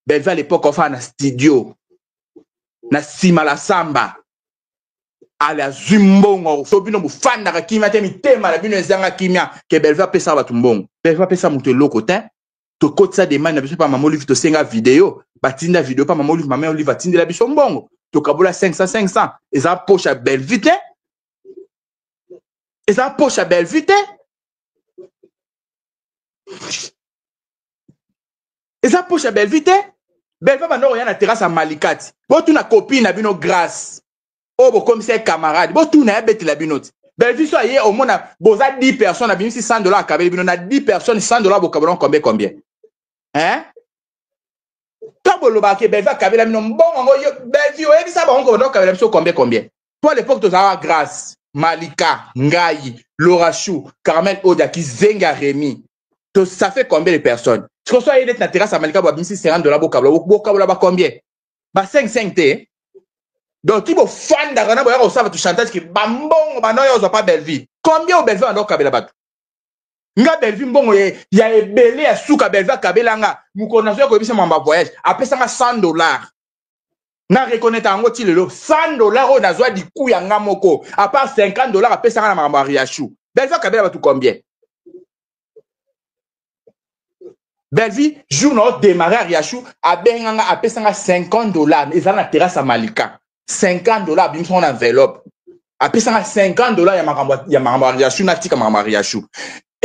Belleville à l'époque ofa na studio na sima la samba ale azwi mbongo so bino bufandaka kimia te mitema na bino ezanga kimia ke Belleville apesa bato mbongo Belleville apesa moto eloko te tokotisa demande na biso pa mama olive tosenga video batinda video pa mama olive batindela biso mbongo tokabola 500 eza poche à Belleville eza poche à Belleville eza poche à Belleville Belleville bando ya na terrasse à Malikati botu na copine na bino grâce o bo comme c'est camarade botu na bete la binoti Belleville so aye au moins boza 10 personnes na bino $100 kabeli bino na 10 personnes $100 bokabola combien hein Tabolo ke Belleville kabela bino mbongo yo Belleville oyebi sa ba ngo ndo kabela biso combien pour l'époque tozala grâce Malika Ngai Lorachou Carmel Oda qui zenga Rémi to ça fait combien de personnes ce que soit il est na terrasse à Malika ba bimisi $50 bokabola ba combien ba 5 te donc il faut fan d'arana boya ko ça va tu chantage ki bambongo ba no yo pas Belleville combien au Belleville ndo kabela bato nga Belleville mbongo ya ebele ya suka Belleville kabelanga mukona so ko bisa mamba voyage apesa nga $100 na reconnaître yango ti lelo $100 o nazwa di coup ya nga moko à part $50 apesa nga na mamba riachou Belleville kabela bato combien Belleville jour no démarrer à riachou abenga nga apesa nga $50 ezala na terrasse à Malika $50 bimso na enveloppe apesa nga $50 ya mamba riachou na tika mamba riachou.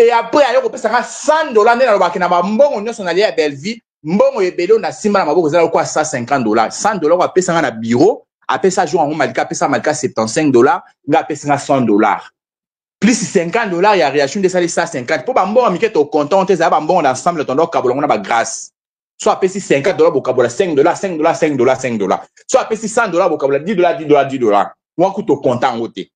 Et après, il y a $100 na ba mbongo nyonso na lia Belleville mbongo ebelo na simba na maboko za kwa $150 $100 apesa na bureau apesa jour en Malika apesa Malika $75 nga apesa $100 plus $50 ya réaction de ça $150 pour ba mbongo mike to content te za ba mbongo d'ensemble tondo kabolongo na ba grâce soit apesa $50 bokabola $5 soit apesa $100 bokabola $10 waku to content ngote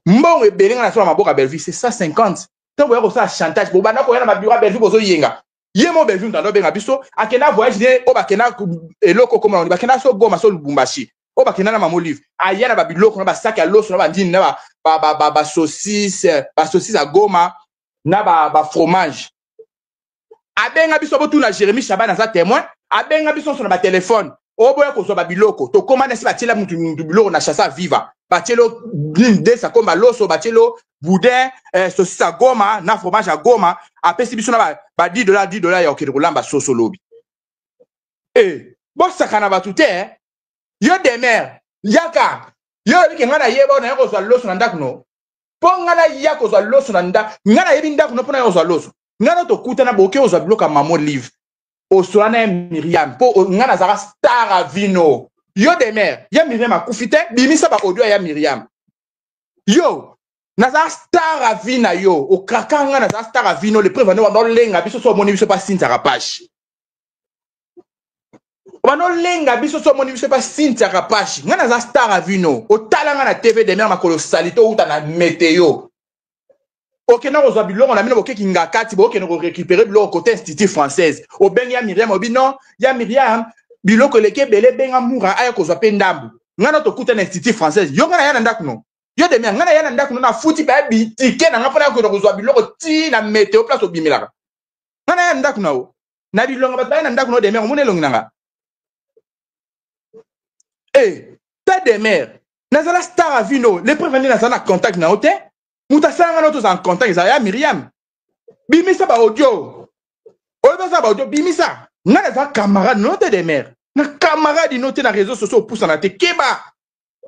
mbongo ebelo na so na maboko Belleville c'est $150 tant boya ko sa chantage bo bana ko yana mabiro Belleville bozo yenga yemo Belleville ntando benga biso akena voyage ne o bakena eloko comme on bakena so Goma so Lubumbashi o bakena na mama olive ayana ba biloko na ba sac ya loso na ba ndini na ba saucisse à Goma na ba fromage abenga biso botu na Jérémy Chaban za témoin abenga biso so na ba téléphone o boya ko so ba biloko to komanda si ba tiela mutu biloko na chassa viva ba tielo blinde sa komba loso ba tielo boudin saucisse à Goma na fromage à Goma apesi biso na ba $10 ya okende kolamba soso lobi bo sakana ba tout yo demer yaka yo biki ngana yeba na yako so loso na ndaku no po ngana yako so loso na ndaku ngana yebi ndaku no pona yo so loso ngana to kuta na boke o so bloka mamo live o so na Miriam po ngana zara star a vino yo demer ya Miriam akufite bimisa ba audio ya Miriam yo naza star a vina yo o krakanga naza star a vino le preuve no lenga biso so moni biso pa Cynthia Kapashi no lenga biso so moni biso pa Cynthia Kapashi nga naza star a vino o talanga na TV de mer makolo salito uta na météo okena kozwa biloko na mino bokeki ngakati bokena ko récupérer biloko côté institut française o bengi ya Miriam obino ya Miriam biloko leke bele benga mura aya kozwa pe ndambu nga na to kuta na institut française yo nga na yana ndaku no yo de ngana yana ndaku no na futi ba bitike na ngapona ko kozwa biloko ti na météo place obimilaka ngana yana ndaku no na bilonga ba yana ndaku no de mer mune longi nanga ta de mer Nazala star à vino. Les prévenus nazala contact na ote. Mouta sanga no tous en contact. Zaya Myriam. Bimisa ba audio. Oyebasa ba audio. Bimisa. Nga nazala camarade note de mère. Na camarade note na réseaux sociaux poussa na te. Keba.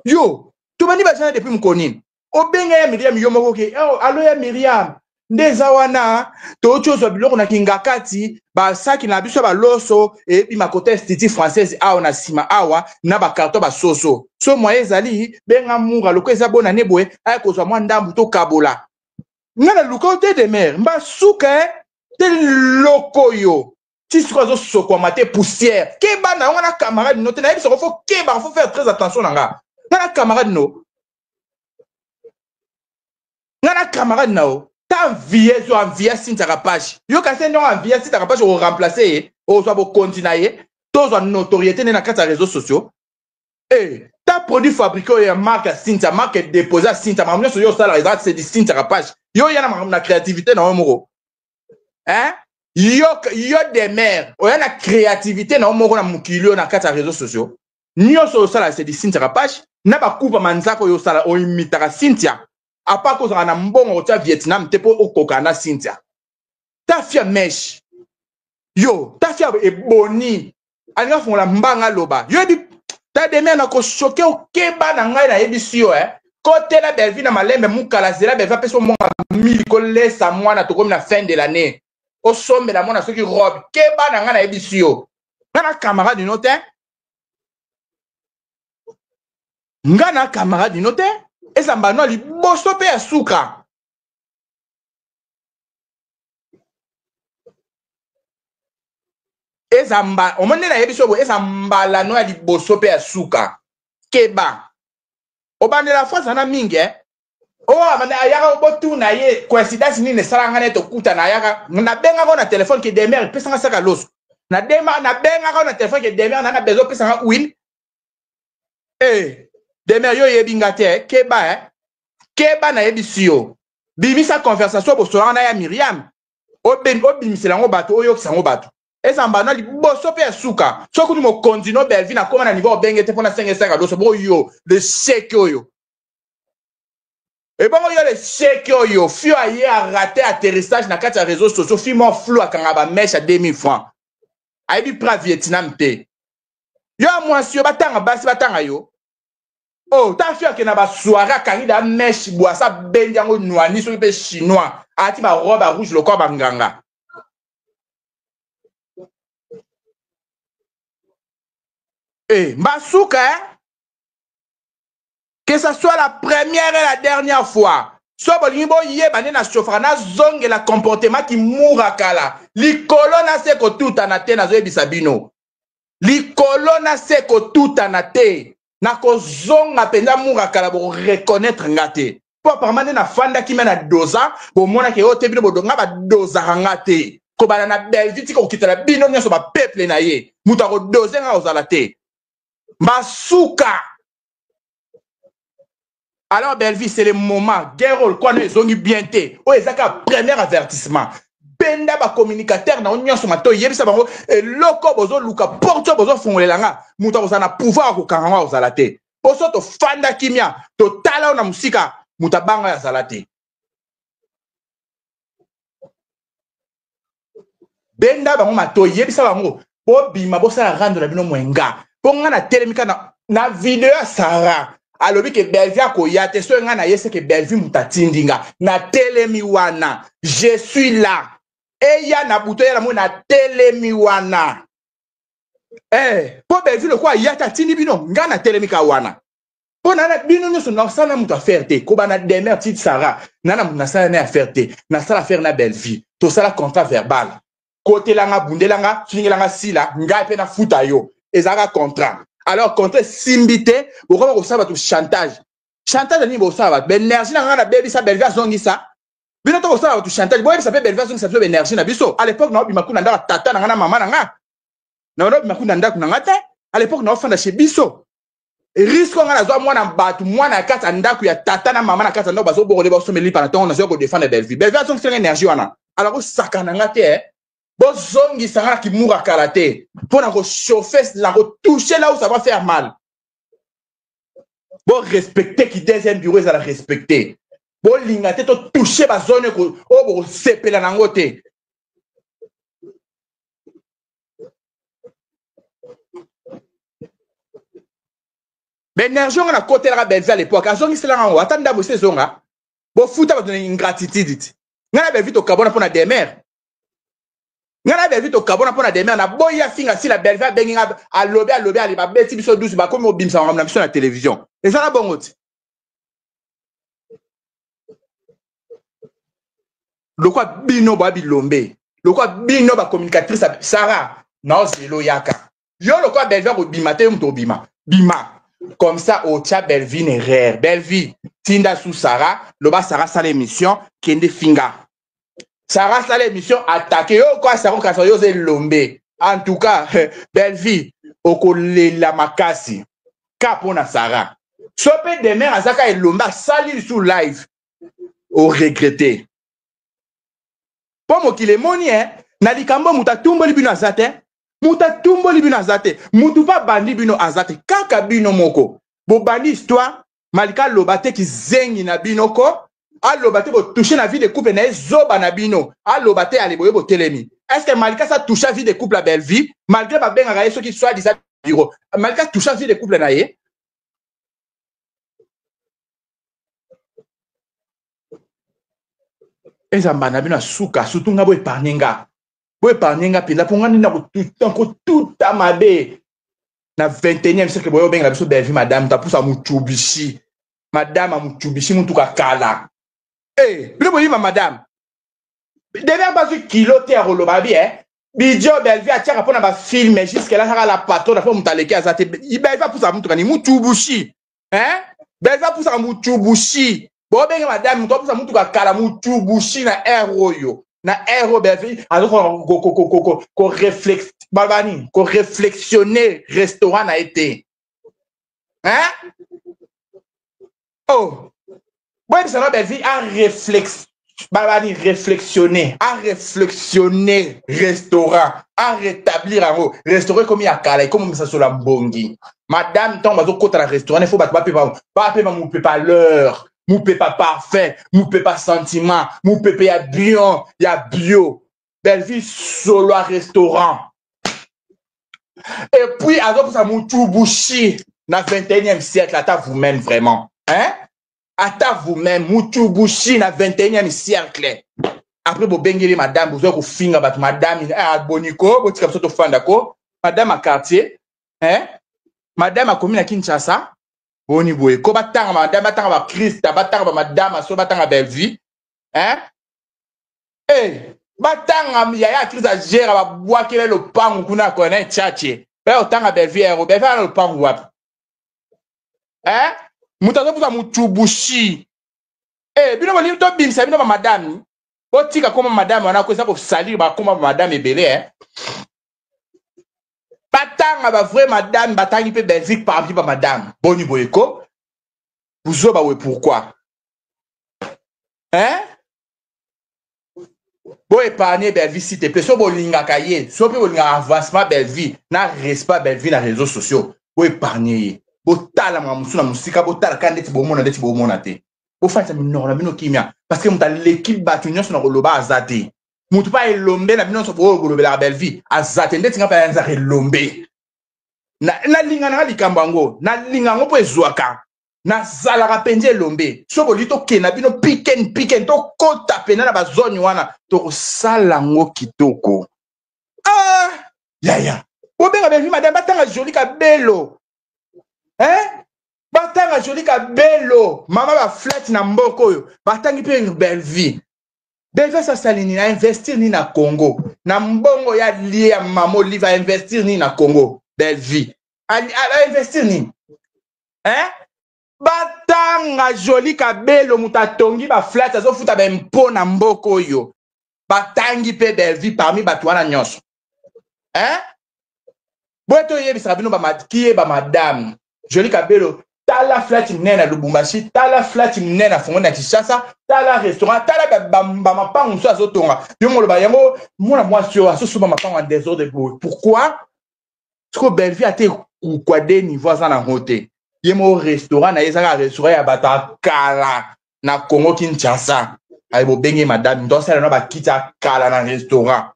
Yo. Tu m'as dit ba jana depuis mkonini. Obenga ya Myriam yo moko ke. Oh, allo ya Myriam. Ndeza wana to chozo biloko na kingakati ba saki na biso ba loso et puis ma côté stiti française awa na sima awa na ba carton ba soso so moye zali benga munga loko eza bona neboe ay kozwa mwa ndambu to kabola ngana luko te de mer mba suka te loko yo ti siko soko mate poussière ke ba na ngana camarade no te na biso faut ke ba faut faire très attention nanga ngana camarade no ngana camarade nao ta envié zo envié Cynthia Rapage yo ka se non envié Cynthia Rapage o remplacer o so bo continuer to zo notoriété na kata réseaux sociaux eh ta produit fabriqué ya marque Cynthia marque déposé Cynthia mamna so yo ça la c'est du Cynthia Rapage yo yana na créativité na moko hein yo des mères o yana créativité na moko na mukilio na kata réseaux sociaux nyo so ça la c'est du Cynthia Rapage na ba coupa manzako yo ça o imitaka Cynthia à part cause na mbongo au Vietnam te po okokana Cynthia ta fia mesh yo ta fia eboni anga fon la mbanga loba yo di ta demi na ko choquer o keba na ngai na yebisi yo côté la Belvi na malembe mukala zela Belvi peso mo 1000 ko lesa mwana to comme na fin de l'année au sommet la mona ceux qui robe keba na ngai na yebisi yo ngana camarade note ngana camarade note ezamba no liboso pe ya suka ezamba omone na yebiso bo ezamba la no ya liboso pe ya suka keba obande la France na mingi o amana ayaka obotu na ye coïncidence nini salanga neto kuta na ayaka na benga ko na téléphone ke demer pesanga saka loso na benga ko na téléphone ke demer na bezo pesanga win demer yo yebinga te keba na yebisio bimisa conversation bo solana ya Myriam obimisela ngo bato oyo kisango bato ezamba na liboso pe suka soko ni mo continue Belvi na koma na niveau benge te pona 5 doso bo yo le chèque oyo et bon yo le chèque oyo fio aye a raté atterrissage na kati ya réseaux sociaux fi mo flou akanga ba mesh à 2000 francs aibi pra Vietnam te yo mwasio batanga basi batanga yo oh, ta fille qui n'a pas soirée quand il a mèche bois ça bendiango noani sur le chinois a ti ba robe rouge le corps banganga Mbasuka que ça soit la première et la dernière fois so bolingo yeba na chauffeur zong la comportement qui moura kala li colonna se ko tout anate na zo ebisa bino li colonna se ko tout anate na kozonga penza mura kala bo reconnaître ngate po parmane na fanda ki mena doza bo mona ke ote bino bodonga ba doza ngate ko bana na Belgique ko kitala bino nyoso ba peuple na ye muta ko dozenga ozalate masuka alors Belgique c'est le moment guerre quoi ne zongi bien te o ezaka premier avertissement benda ba communicateur na onyo somato yebisa bango loko bozo luka porto bozo fungolelanga muta kozana pouvoir ko kanga ozalate poso to fanda kimia to tala na musika muta banga ya zalate benda bango mato yebisa bango bo bima bo sala rendre la bino mwenga ponga na telemika na video Sarah alobi ke Belvi akoyate so nga na yese ke Belvi mutatindinga na telemi wana je suis là eya na buto ya mo na telemi wana po Belvi le kwa yata tindi bino nga na telemi ka wana po na bino nyo so na sala muta faire te ko bana demer petite Sarah nana na sala na faire te na sala faire na Belvi to sala contrat verbal côté langa bundelanga fingelanga sila nga pe na futa yo ezaka contrat. Alors, contre simbité, vous avez tout chantage. Chantage, vous avez tout énergie. Vous avez baby ça, Belvi, zongi ça. Vous avez tout chantage. Vous avez ça, Belvi, zongi ça, énergie. À l'époque, nous avons dit tata, nana, maman, nana. Nous avons dit à l'époque, nous avons fait chez Bisso. Risque, on a besoin de battre, moi, na kata, ndaku, ya tata, na maman, na kata, no, baso, borole, baso, meli, pendant on a besoin de défendre Belvi. Belvi, zongi ça, énergie, wana. Alors, vous sakanangate, Bozongi sanga qui moura karaté pour la chauffer, la retoucher là où ça va faire mal. Bon respecter qui deuxième bureau ça la respecter. Bon lingate to toucher ba zone ko o bo sepela na ngote. Ben énergie on a côté la Belgique à l'époque, a zongi sela ngo atanda bo sezonga. Bo futa ba donner ingratitude. Ngana be vite au Gabon pour na demer. Ngana be vite au Gabon pour na demer na boya finga si la Belgique bengi a lobby ali ba beti biso douce ba comme obimsa ngam na biso na télévision. Et ça la bongote. Le quoi bino ba bilombe. Le quoi bino ba communicatrice Sarah na zelo yaka. Yo le quoi Belgique au bimate mto bima. Bima. Comme ça, au tcha Belvi n'est rare. Belvi, Tinda sous Sarah, le bas Sarah sa l'émission, Kende Finga. Sarah sa l'émission, attaqué, yo quoi, Sarah Kasso, yo zé lombe. En tout cas, Belvi, okole la makasi. Kapona Sarah. Sope de mer, Azaka et Lomba, sali sous live. Au regretté. Pour moi, qu'il est monien, Nalikambo, mouta tumbo libino azate. Muta tumbo libino azate. Mutu pa bandi bino azate. Kaka bino moko. Bo bandi histoire. Malika lobate ki zengi na bino ko. A lobate bo toucher na vie de couple na zoba na bino. A lobate ale boye bo telemi. Est-ce que Malika ça touche la vie de couple la belle vie? Malgré ba benga gaye ceux qui soit disant bureau. Malika touche la vie de couple na ye. Ezamba na bino suka. Surtout nga bo eparnenga. Vous épargnez nga pila pour nga nina ko tout amabe na 21e siècle boyo benga biso belvi madame ta pousa mutubishi madame mutubishi muntu kakala bino boyima madame devant pas kilo te roloba bi bidio belvi atiaka pona ba film jusqu'à là saka la patron na fo mutaleki azate belvi pousa muntu kani mutubushi belvi pousa mutubushi boyo benga madame muntu pousa muntu kakala mutubushi na eroyo na aéro belvi alors qu'on réflexe balbani qu'on réflexionner restaurant a été oh bon ça va belvi à réflexe balbani réflexionner restaurant à rétablir en haut restaurer comme il y a kala comme ça sur la bongi madame tant bazo kota la restaurant il faut pas mon pas l'heure Mou pas parfait, mou pas sentiment, mou ya bien, ya bio. Belle vie solo à restaurant. Et puis, alors ça mou tout bouchi, dans le 21e siècle, à vous-même vraiment. À vous-même, mou tout bouchi, dans le 21e siècle. Après, vous bengez madame, vous avez finga bat madame, boniko, vous tirez sur fan d'accord, madame à quartier, madame à commune à Kinshasa. Boni boye ko batanga madame batanga ba Christ batanga ba madame so batanga belvi batanga ya Christ a gère ba boakele le pangu kuna kona chache ba otanga belvi ero be fa le pangu wapi mutazo pusa mutubushi bino boli to bimsa bino ba madame botika koma madame wana ko sa ko salir ba koma madame ebele batanga ba vrai madame batangi pe Belgique parmi ba madame boni boyeko vous ba we pourquoi bo épargner Belgique s'il te plaît so bo linga kaye so pe bo linga avancement Belgique na respect Belgique na réseaux sociaux bo épargner bo tala mamusu na musika bo tala kandeti bo mona te bo fa ça minoro na bino kimia parce que muta l'équipe batunyo so na koloba azate mutu pa elombe na bino so bo golobela Belvi azate ndeti nga pa nza elombe na linga na likambango na linga ngo po ezwaka na zala ka penje elombe so bolito ke na bino piken to kota pena na bazoni wana to sala ngo kitoko ya o benga Belvi madame batanga joli ka belo batanga joli ka belo mama ba flat na mboko yo batangi pe Belvi Belvi sa salini na investir ni na Congo. Na mbongo ya lié à mamo li va investir ni na Congo. Belvi. A investir ni. Batanga joli kabelo mutatongi ba flat azo futa ba mpo na mboko yo. Batangi pe Belvi parmi batwana nyonso. Boeto yebisa bino ba kiye ba madame. Joli kabelo tala flat nena Lubumbashi, tala flat nena fongo na Kinshasa, tala restaurant, tala ba mapango so azotonga. Yo mo lo ba yango mona mwasi yo aso suba mapango en désordre de boy. Pourquoi? Parce que Belvi a été kwade niveau za na hote. ye mo restaurant na ezaka restaurant ya bata kala na Congo Kinshasa ay bo bengi madame ndo sala no ba kita kala na restaurant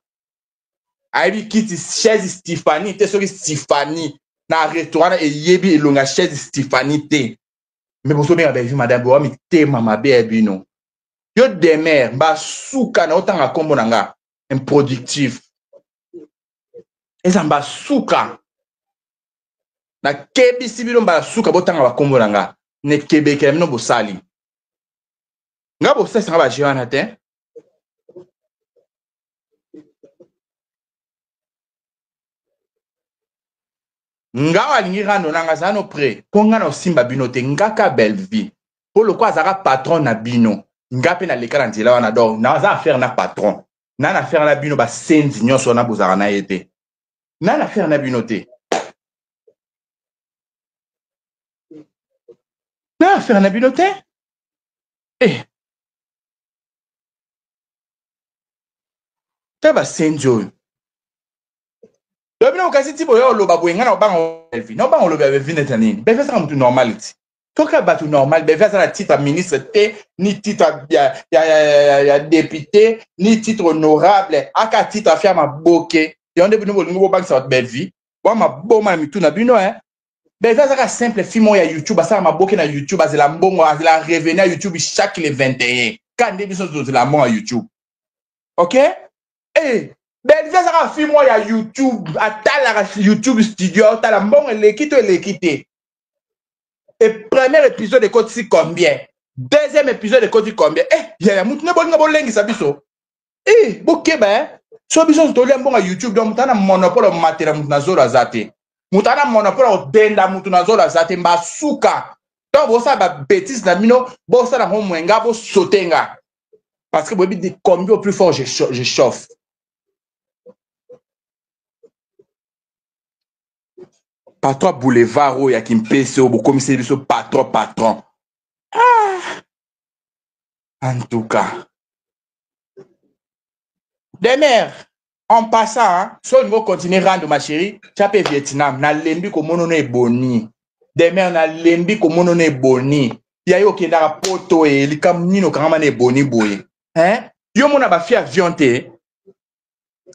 ay bi kiti chaise Stéphanie te soki Stéphanie na restaurant e yebi elonga chaise Stéphanie te mais bo so benga ba vi madame bo mi te mama be ebino yo demer ba suka na otanga kombo nanga improductif eza ba suka na kebi sibilo ba suka botanga ba kombo nanga ne kebeke mino bosali nga bosali sanga ba jewana te nga walingi rando nanga zano pre po nga na osimba bino te ngaka belle vie po lokwa azaka patron na bino nga pe na leka na nzela wana donc naza affaire na patron na affaire na bino basenzi nyonso na bozaka na ye te na affaire na bino te na affaire na bino te te basenzi oyo bino okasi ti boyo oloba boye nga na obanga belvi na obanga oloba belvi neta nini belvi asaka mutu normal ti toka bato normal belvi aza na titre ya ministre te ni titre ya député ni titre honorable aka titre afia maboke yango nde bino bolingi bobangisa bato belvi bwa maboma na mitu na bino belvi azaka simple film oyo ya youtube asala maboke na youtube azela mbongo azela revenu ya youtube chaque le 21 ka nde biso tozela mbongo ya youtube ok belvi azaka film oyo ya youtube atalaka youtube studio atala mbongo eleki to eleki te et premier épisode ekotisi combien deuxième épisode ekoti combien yaya mutu ne bolinga bolengisa biso bokeba so biso tolia mbongo ya youtube donc mutu ana monopole omatela mutu na zolo aza te mutu ana monopole odenda mutu na zolo aza te mbasuka donc bosala babétise na bino bosala ngo mwenga bosote nga parce que boyebi de combien au plus fort je chauffe patron boulevard oyo ya kimpese oyo bokomiseli biso patron en tout cas demer en passant so olingi ocontinue rendre ma chérie tia mpe Vietnam nalembi komonono eboni demer nalembi komonono eboni yaye okendaka poto likambo nini okangama na eboni boye yo mona bafi avion te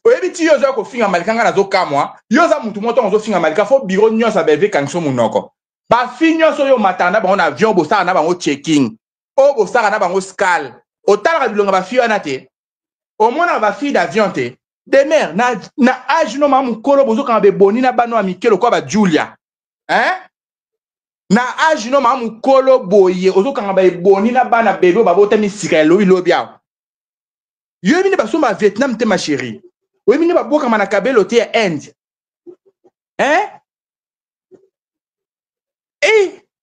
oyebi ti yo oza kofinga malika nga nazokamwa yo oza mutu moto ozofinga malika fo biro nyonso abelve ekangiso munoko bafi nyonso oyo omataka na bango na avion bosaka na bango checking oyo bosaka na bango scale otalaka bilonga bafi wana te omonaka bafi d'avion te demer na age no maa mokolo bozokanga beboni na bano ya mike lokwa bajulia na age no maa mokolo boye ozokanga baeboni na bana bebe oyo babotami sika ya lobi awa yoyebi nde basomba ya Vietnam te ma chérie oyebi nde babokama na kabelo te ya Inde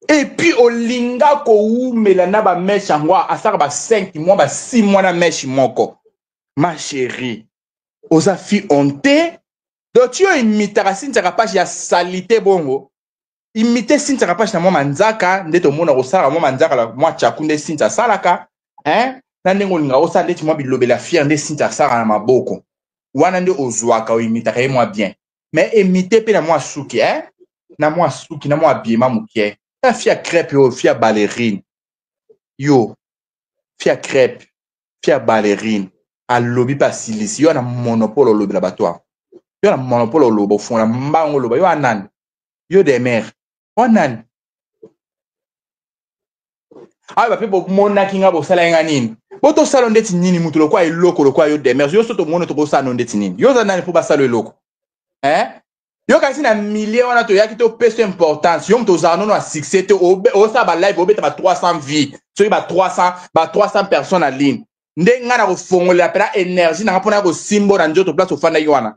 et puis olinga koumela na bameshe yango asaka ba 5 mois ba 6 mois na meshe moko ma chérie oza fi honte donc ti yo imitaka sintiaka page ya salite bongo imite sintiaka page na mwa manzaka nde tomona kosalaka mwa manzaka mwa tchaku nde sinti asalaka na ndenge olinga osala ndeti mwa bilobela fiere nde sinti asalaka na maboko wana nde ozwaka oimitaka ye mwa bien mais imite mpe na mwa suki na mwa suki na mwa abiema mokie ta fia crêpe yo fia ballerine yo fia crêpe fia ballerine alobi mpe asilisi yo na monopole olobela bato awa yo na monopole oloba ofungola mbango oloba yo anani yo demer wanani ayo bape bomonaki nga bosala yenga nini botosala ndeti nini mutu lokwa eloko lokwa yo demer yo so tomona tokosala ndeti nini yo za nani mpo basala eloko yo kasi na milie wana toyaki topesa importance yo mutu ozala nono ya succès te osala balive obeta ba 300 vie soki ba 300 personnes na ligne nde nga na kofongolela mpena énergie nanga mpona ya kosimbo na nzoto place ofandaki wana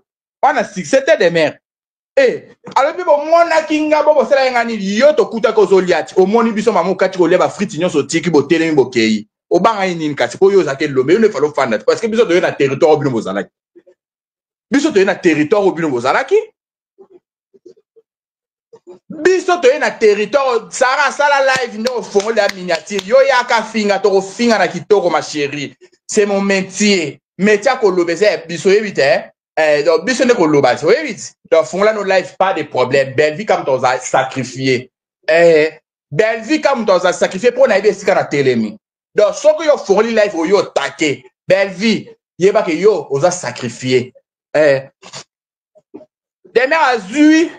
succès te demer alobi bomonaki nga bo bosala yenga nini yo tokutaki ozolia ti omoni biso mama okati kolia bafriti nyonso otiki botelemi bokei obanga ye nini kasi mpo yo ozalaki elombe yo nde fali ofanda te parce que biso toye na territoire oyo bino bozalaki biso toye na territoire oyo bino bozalaki biso toye na territoire sara asala live nde ofongolela miniature yo yaka finga tokofinga na kitoko ma chérie c'est mon métier akoloba eza ya biso oyebi te donc biso nde koloba ti oyebi ti donc fongola no live pas de problème belle vie comme toza sacrifié Belvi comme dans un sacrifié pour naïbe esika na telemi. Donc ce que yo fourni live yo taqué. Belvi yeba que yo osa sacrifié. Demain azui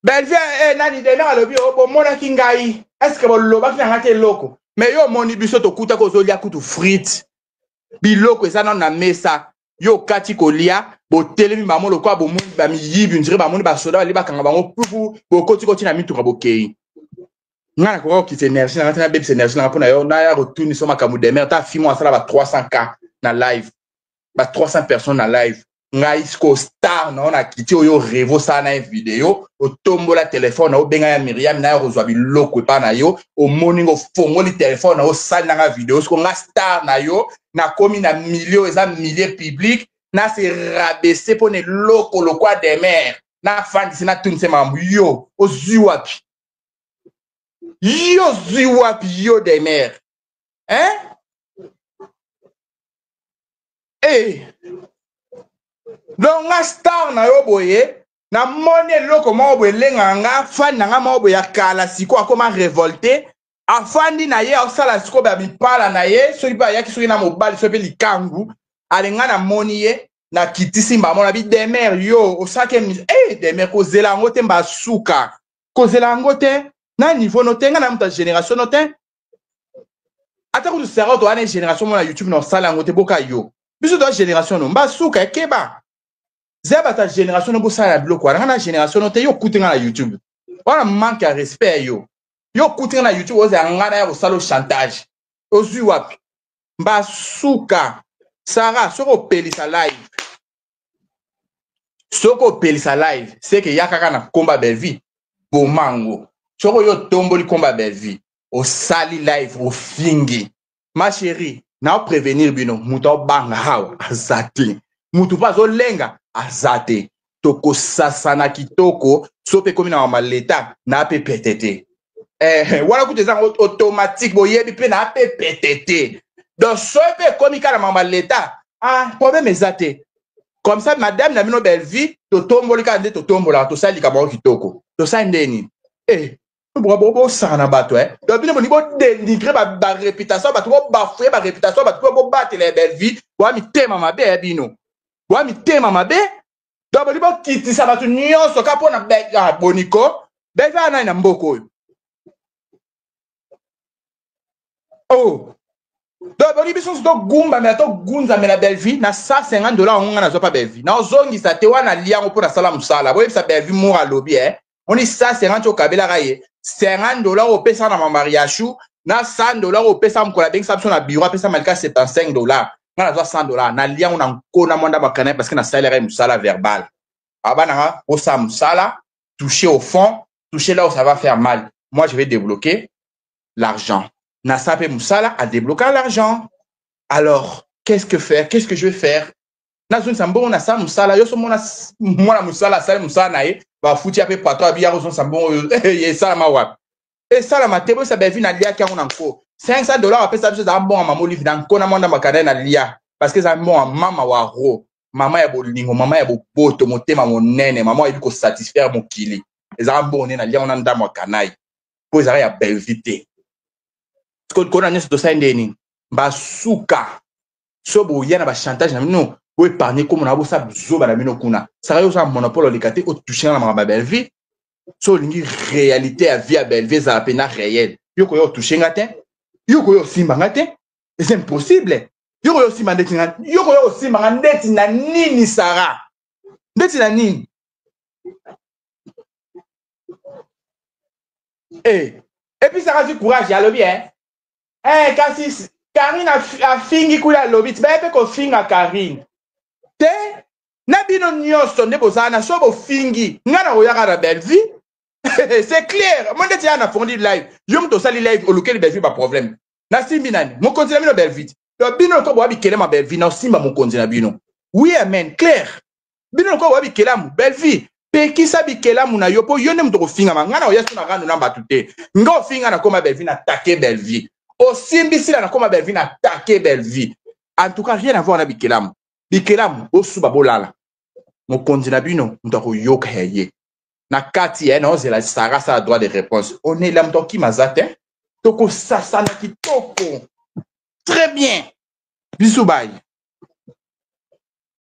Belvi nani demain alobi o mona kingai. Est-ce que loba ki na loko? Mais yo moni biso to kuta ko zolia kutu frites. Biloko eza na mesa. Yo kati kolia bo telemi maman lo kwa bo moni ba mi yibi ndire ba moni ba soda li ba kanga bango pupu bo koti na mitu ka bo kei ngana ko ki se énergie na tena bebis énergie na pona yo na ya retourner sur makamu de mer ta fimo asala ba 300k na live ba 300 personnes na live ngai sko star na ona kiti yo revo ça na vidéo o tombola téléphone na o benga ya Miriam na yo zwa biloko pa na yo o morning o fongoli téléphone na o sala na vidéo sko nga star na yo na komi na milieu eza milieu public na se rabaisser pour ne loko lo kwa de mer na fan disi na tunse mambu yo o ziwapi yo ziwapi yo de mer donc nga star na yo boye na moni loko mo boye lenga nga fan na nga mo boye kala siko akoma révolté afandi na ye osala siko ba bipala na ye so lipa yaki soki na mobali so pe likangu alenga na moni ye na kitisi mba mona bi demer yo osake demer ko zela ngo te mba suka ko zela ngo te na niveau no te nga na muta génération no te ata ko sera to ane génération mona YouTube no sala ngo te boka yo biso do génération no mba suka ekeba zeba ta génération no bo sala biloko nga na génération no te yo kutenga na YouTube wana manque à respect yo kutenga na YouTube oza ngana ya salo chantage ozui wapi mba suka Sarah soko pelisa live c'est que yakaka na combat belvi bomango soko yo tomboli combat belvi o sali live o fingi ma chérie na prévenir bino muto banga hawa azate mutu pas o lenga azate toko sasana kitoko sope komi na maleta na pe petete voilà que ça automatique boyebi pe na pe petete donc sope komi kana mama leta problème ezate comme ça madame na mino belle vie to tomboli ka nde to tombola to sali ka ba kitoko to sa ndeni bo sana bato donc bino ni bo dénigrer ba réputation bato bo bafouer ba réputation bato bo battre les belle vie wa mi tema mabe bino wa mi tema mabe donc bo kitisa bato nyonso ka pona boniko beva na mboko donc boni biso to gumba mais to gunza mais la belle vie na $150 on na zo pas belle vie na ozongi sa te wana liango pour na sala musala boye sa belle vie mora lobby on dit 150 au kabela raye $50 au pesa na mariage na $100 au pesa mkola bengi sa na bureau pesa malika $75 na zo $100 na liango na nkona monda bakana parce que na salaire musala verbal abana au sa musala toucher au fond toucher là où ça va faire mal moi je vais débloquer l'argent Nasape Moussala a débloqué l'argent. Alors, qu'est-ce que faire? Qu'est-ce que je vais faire? Nazun Sambo, Nasa Moussala, yo so mona Moussala, Sal Moussala nae, va fouti ape patro abia rozon Sambo, ye salama wap. Et salama tebo sa bevi na lia kia on anko. $500 ape sa biso za bon mamo live dan kona monda makana na lia parce que za bon mama wa ro. Mama ya bolingo, mama ya bopoto, motema monene, mama ya ko satisfaire mon kili. Za bon na lia on anda makana. Po za ya belvité. Kona nyeso to saindeni basuka sobo yana ba chantage na mino bo épargner comme na bo sa zoba na mino kuna ça yo sa monopole likate o toucher na ma belle vie so lingi réalité à vie à belle vie ça peine réel yo ko yo toucher ngate yo ko yo simba ngate c'est impossible yo ko yo simba ndeti ngate yo ko yo simba ndeti na nini Sarah ndeti na nini et puis Sarah du courage ya le bien kasi Karine a fingi kula lobby tibaye ko finga Karine te na bino nyonso nde bozana so bo fingi ngana oyaka na belle vie c'est clair mon ndeti ana fondi live yo mto sali live olukeli belle vie ba problème na simbi nani mon continue bino belle vie do bino ko bo bikele ma belle vie na simba mon continue bino oui amen clair bino ko bo bikela mu belle vie pe kisa bikela mu na yo po yo ne mto ko finga ngana oyaso na rando na batute ngo finga na koma belle vie na take belle vie aussi imbécile na koma belle vie na attaquer belle vie en tout cas rien à voir na bikelam au suba bolala mokonzi na bino moto akoyoka ye na kati ye na ozela sara sa droit de réponse on est là moto akima te tokosasana kitoko très bien biso bayi